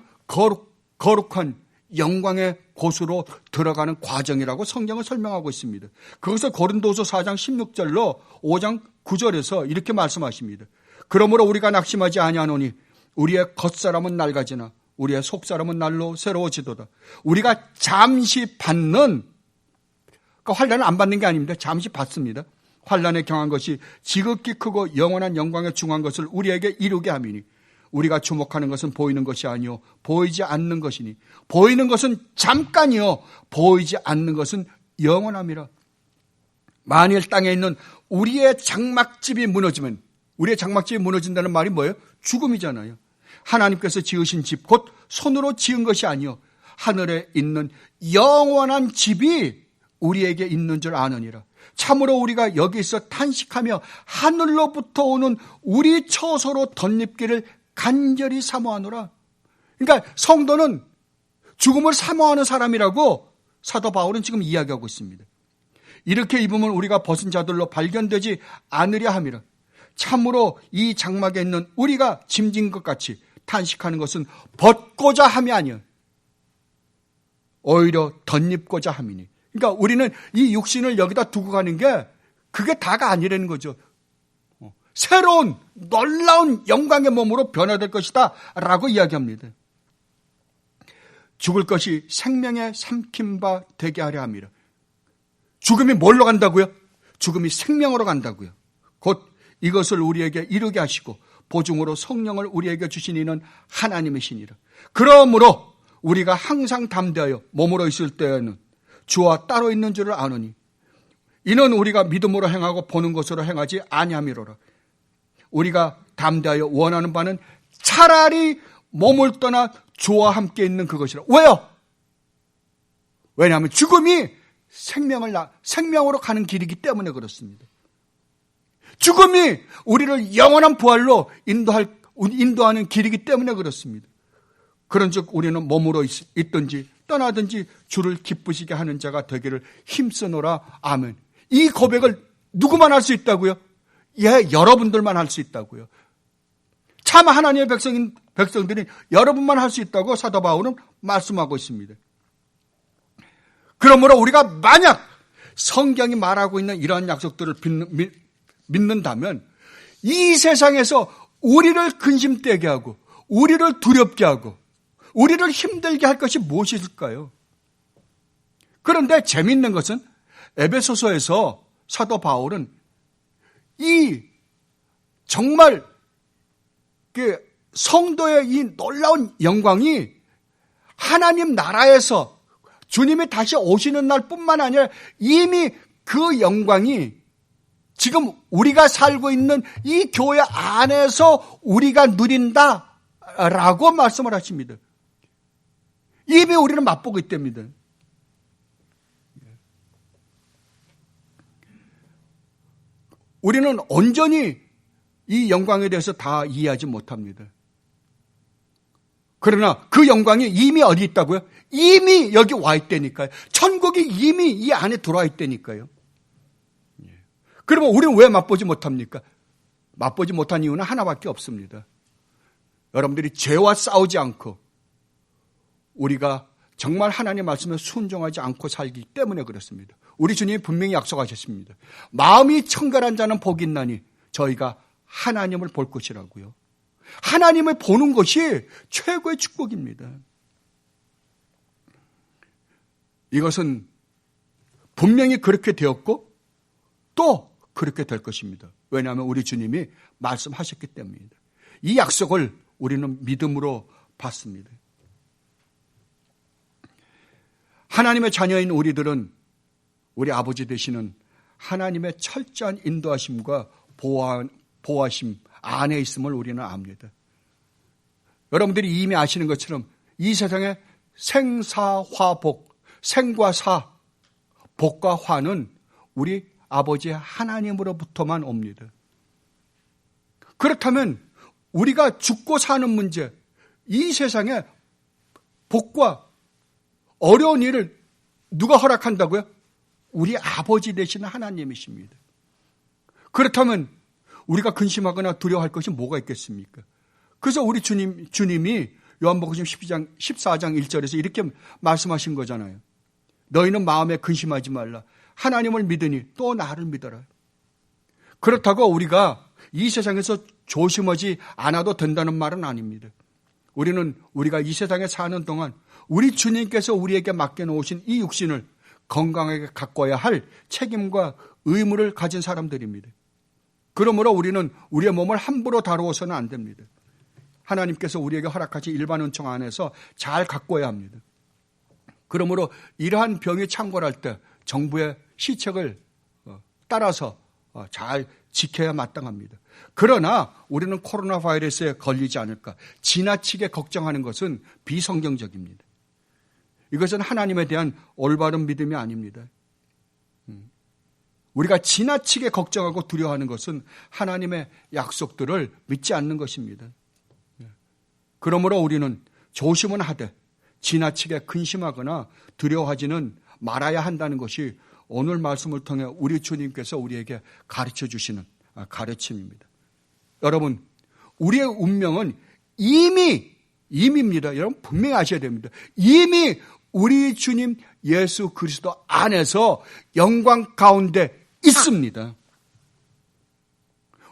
거룩한 영광의 곳으로 들어가는 과정이라고 성경은 설명하고 있습니다. 그것을 고린도서 4장 16절로 5장 9절에서 이렇게 말씀하십니다. 그러므로 우리가 낙심하지 아니하노니 우리의 겉사람은 낡아지나 우리의 속사람은 날로 새로워지도다. 우리가 잠시 받는, 그러니까 환난을 안 받는 게 아닙니다. 잠시 받습니다. 환난에 경한 것이 지극히 크고 영원한 영광에 중한 것을 우리에게 이루게 함이니 우리가 주목하는 것은 보이는 것이 아니요 보이지 않는 것이니 보이는 것은 잠깐이요 보이지 않는 것은 영원함이라. 만일 땅에 있는 우리의 장막집이 무너지면, 우리의 장막집이 무너진다는 말이 뭐예요? 죽음이잖아요. 하나님께서 지으신 집 곧 손으로 지은 것이 아니요 하늘에 있는 영원한 집이 우리에게 있는 줄 아느니라. 참으로 우리가 여기서 탄식하며 하늘로부터 오는 우리 처소로 덧입기를 간절히 사모하노라. 그러니까 성도는 죽음을 사모하는 사람이라고 사도 바울은 지금 이야기하고 있습니다. 이렇게 입으면 우리가 벗은 자들로 발견되지 않으려 함이라. 참으로 이 장막에 있는 우리가 짐진 것 같이 탄식하는 것은 벗고자 함이 아니요 오히려 덧입고자 함이니. 그러니까 우리는 이 육신을 여기다 두고 가는 게 그게 다가 아니라는 거죠. 새로운 놀라운 영광의 몸으로 변화될 것이다 라고 이야기합니다. 죽을 것이 생명에 삼킨 바 되게 하려 함이라. 죽음이 뭘로 간다고요? 죽음이 생명으로 간다고요. 곧 이것을 우리에게 이루게 하시고 보증으로 성령을 우리에게 주신 이는 하나님이시니라. 그러므로 우리가 항상 담대하여 머물러 있을 때에는 주와 따로 있는 줄을 아노니 이는 우리가 믿음으로 행하고 보는 것으로 행하지 아니함이로라. 우리가 담대하여 원하는 바는 차라리 몸을 떠나 주와 함께 있는 그것이라. 왜요? 왜냐하면 죽음이 생명으로 가는 길이기 때문에 그렇습니다. 죽음이 우리를 영원한 부활로 인도하는 길이기 때문에 그렇습니다. 그런즉 우리는 머물러 있든지 떠나든지 주를 기쁘시게 하는 자가 되기를 힘쓰노라. 아멘. 이 고백을 누구만 할 수 있다고요? 예, 여러분들만 할 수 있다고요. 참 하나님의 백성들이 여러분만 할 수 있다고 사도 바울은 말씀하고 있습니다. 그러므로 우리가 만약 성경이 말하고 있는 이러한 약속들을 믿는다면 이 세상에서 우리를 근심되게 하고 우리를 두렵게 하고 우리를 힘들게 할 것이 무엇일까요? 그런데 재미있는 것은 에베소서에서 사도 바울은 이 정말 성도의 이 놀라운 영광이 하나님 나라에서 주님이 다시 오시는 날뿐만 아니라 이미 그 영광이 지금 우리가 살고 있는 이 교회 안에서 우리가 누린다라고 말씀을 하십니다. 이미 우리는 맛보고 있답니다. 우리는 온전히 이 영광에 대해서 다 이해하지 못합니다. 그러나 그 영광이 이미 어디 있다고요? 이미 여기 와 있다니까요. 천국이 이미 이 안에 들어와 있다니까요. 그러면 우리는 왜 맛보지 못합니까? 맛보지 못한 이유는 하나밖에 없습니다. 여러분들이 죄와 싸우지 않고 우리가 정말 하나님의 말씀에 순종하지 않고 살기 때문에 그렇습니다. 우리 주님이 분명히 약속하셨습니다. 마음이 청결한 자는 복이 있나니 저희가 하나님을 볼 것이라고요. 하나님을 보는 것이 최고의 축복입니다. 이것은 분명히 그렇게 되었고 또 그렇게 될 것입니다. 왜냐하면 우리 주님이 말씀하셨기 때문입니다. 이 약속을 우리는 믿음으로 받습니다. 하나님의 자녀인 우리들은 우리 아버지 되시는 하나님의 철저한 인도하심과 보호하심 안에 있음을 우리는 압니다. 여러분들이 이미 아시는 것처럼 이 세상에 생사화복, 생과 사, 복과 화는 우리 아버지 하나님으로부터만 옵니다. 그렇다면 우리가 죽고 사는 문제, 이 세상에 복과 어려운 일을 누가 허락한다고요? 우리 아버지 되시는 하나님이십니다. 그렇다면 우리가 근심하거나 두려워할 것이 뭐가 있겠습니까? 그래서 우리 주님이 요한복음 14장 1절에서 이렇게 말씀하신 거잖아요. 너희는 마음에 근심하지 말라. 하나님을 믿으니 또 나를 믿어라. 그렇다고 우리가 이 세상에서 조심하지 않아도 된다는 말은 아닙니다. 우리가 이 세상에 사는 동안 우리 주님께서 우리에게 맡겨놓으신 이 육신을 건강하게 가꿔야 할 책임과 의무를 가진 사람들입니다. 그러므로 우리는 우리의 몸을 함부로 다루어서는 안 됩니다. 하나님께서 우리에게 허락하신 일반 은총 안에서 잘 가꿔야 합니다. 그러므로 이러한 병이 창궐할 때 정부의 시책을 따라서 잘 지켜야 마땅합니다. 그러나 우리는 코로나 바이러스에 걸리지 않을까 지나치게 걱정하는 것은 비성경적입니다. 이것은 하나님에 대한 올바른 믿음이 아닙니다. 우리가 지나치게 걱정하고 두려워하는 것은 하나님의 약속들을 믿지 않는 것입니다. 그러므로 우리는 조심은 하되 지나치게 근심하거나 두려워하지는 말아야 한다는 것이 오늘 말씀을 통해 우리 주님께서 우리에게 가르쳐 주시는 가르침입니다. 여러분, 우리의 운명은 이미입니다. 여러분 분명히 아셔야 됩니다. 이미 우리 주님 예수 그리스도 안에서 영광 가운데 있습니다.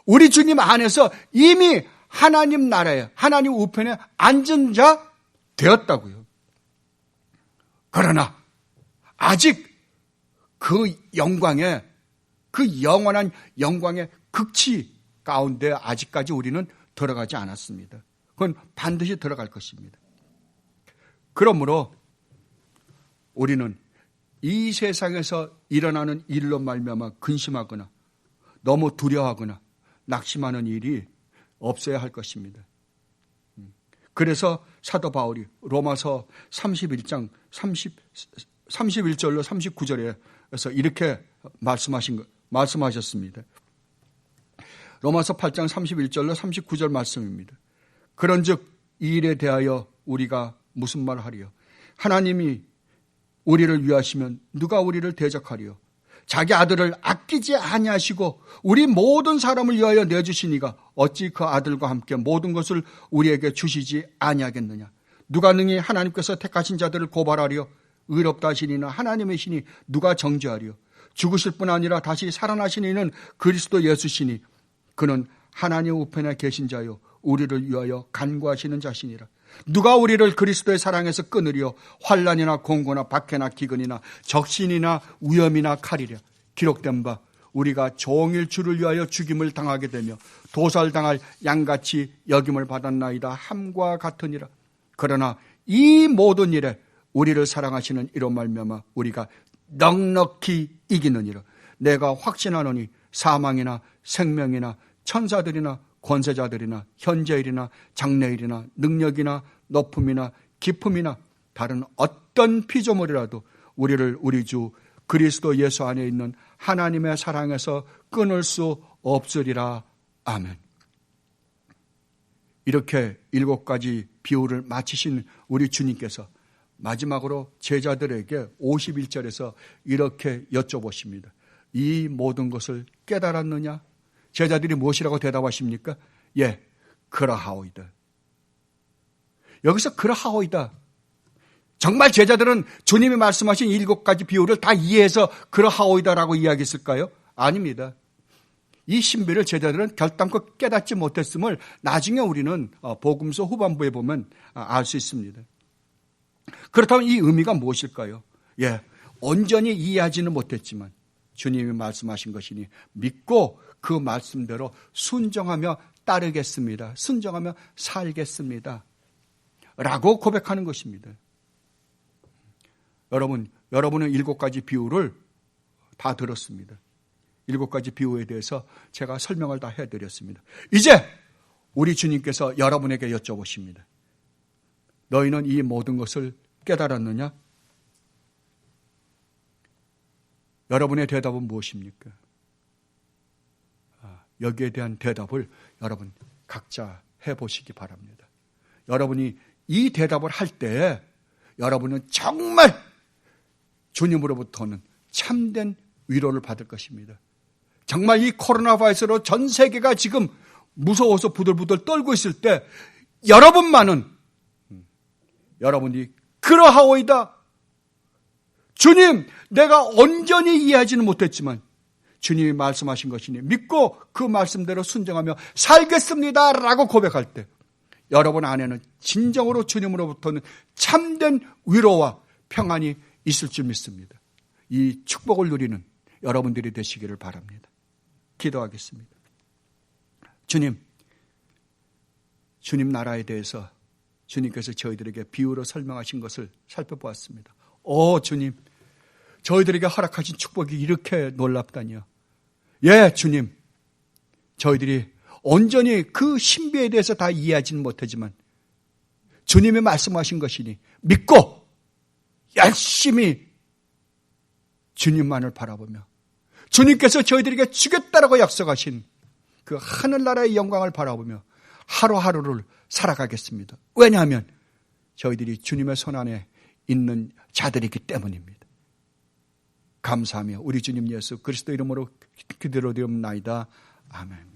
우리 주님 안에서 이미 하나님 나라에, 하나님 우편에 앉은 자 되었다고요. 그러나 아직 그 영광의, 그 영원한 영광의 극치 가운데 아직까지 우리는 들어가지 않았습니다. 그건 반드시 들어갈 것입니다. 그러므로 우리는 이 세상에서 일어나는 일로 말미암아 근심하거나 너무 두려워하거나 낙심하는 일이 없어야 할 것입니다. 그래서 사도 바울이 로마서 31장 31절로 39절에서 이렇게 말씀하셨습니다. 로마서 8장 31절로 39절 말씀입니다. 그런즉 이 일에 대하여 우리가 무슨 말을 하리요? 하나님이 우리를 위하시면 누가 우리를 대적하리요? 자기 아들을 아끼지 아니하시고 우리 모든 사람을 위하여 내주시니가 어찌 그 아들과 함께 모든 것을 우리에게 주시지 아니하겠느냐? 누가 능히 하나님께서 택하신 자들을 고발하리요? 의롭다 하시니는 하나님의 신이 누가 정죄하리요? 죽으실 뿐 아니라 다시 살아나신 이는 그리스도 예수시니 그는 하나님 우편에 계신 자요 우리를 위하여 간구하시는 자시니라. 누가 우리를 그리스도의 사랑에서 끊으리요? 환난이나 공고나 박해나 기근이나 적신이나 위험이나 칼이랴. 기록된 바 우리가 종일 주를 위하여 죽임을 당하게 되며 도살당할 양같이 여김을 받았나이다 함과 같으니라. 그러나 이 모든 일에 우리를 사랑하시는 이로 말미암아 우리가 넉넉히 이기느니라. 내가 확신하노니 사망이나 생명이나 천사들이나 권세자들이나 현재일이나 장래일이나 능력이나 높음이나 깊음이나 다른 어떤 피조물이라도 우리를 우리 주 그리스도 예수 안에 있는 하나님의 사랑에서 끊을 수 없으리라. 아멘. 이렇게 7가지 비유를 마치신 우리 주님께서 마지막으로 제자들에게 51절에서 이렇게 여쭤보십니다. 이 모든 것을 깨달았느냐? 제자들이 무엇이라고 대답하십니까? 예, 그러하오이다. 여기서 그러하오이다. 정말 제자들은 주님이 말씀하신 7가지 비유를 다 이해해서 그러하오이다라고 이야기했을까요? 아닙니다. 이 신비를 제자들은 결단코 깨닫지 못했음을 나중에 우리는 복음서 후반부에 보면 알 수 있습니다. 그렇다면 이 의미가 무엇일까요? 예, 온전히 이해하지는 못했지만 주님이 말씀하신 것이니 믿고 그 말씀대로 순종하며 따르겠습니다. 순종하며 살겠습니다. 라고 고백하는 것입니다. 여러분은 7가지 비유를 다 들었습니다. 7가지 비유에 대해서 제가 설명을 다 해드렸습니다. 이제 우리 주님께서 여러분에게 여쭤보십니다. 너희는 이 모든 것을 깨달았느냐? 여러분의 대답은 무엇입니까? 여기에 대한 대답을 여러분 각자 해보시기 바랍니다. 여러분이 이 대답을 할 때 여러분은 정말 주님으로부터는 참된 위로를 받을 것입니다. 정말 이 코로나 바이러스로 전 세계가 지금 무서워서 부들부들 떨고 있을 때 여러분만은 여러분이 그러하오이다. 주님, 내가 온전히 이해하지는 못했지만 주님이 말씀하신 것이니 믿고 그 말씀대로 순종하며 살겠습니다 라고 고백할 때 여러분 안에는 진정으로 주님으로부터는 참된 위로와 평안이 있을 줄 믿습니다. 이 축복을 누리는 여러분들이 되시기를 바랍니다. 기도하겠습니다. 주님 나라에 대해서 주님께서 저희들에게 비유로 설명하신 것을 살펴보았습니다. 주님, 저희들에게 허락하신 축복이 이렇게 놀랍다니요. 예, 주님, 저희들이 온전히 그 신비에 대해서 다 이해하지는 못하지만 주님이 말씀하신 것이니 믿고 열심히 주님만을 바라보며 주님께서 저희들에게 주겠다라고 약속하신 그 하늘나라의 영광을 바라보며 하루하루를 살아가겠습니다. 왜냐하면 저희들이 주님의 손안에 있는 자들이기 때문입니다. 감사하며 우리 주님 예수 그리스도 이름으로 기도드리옵나이다. 아멘.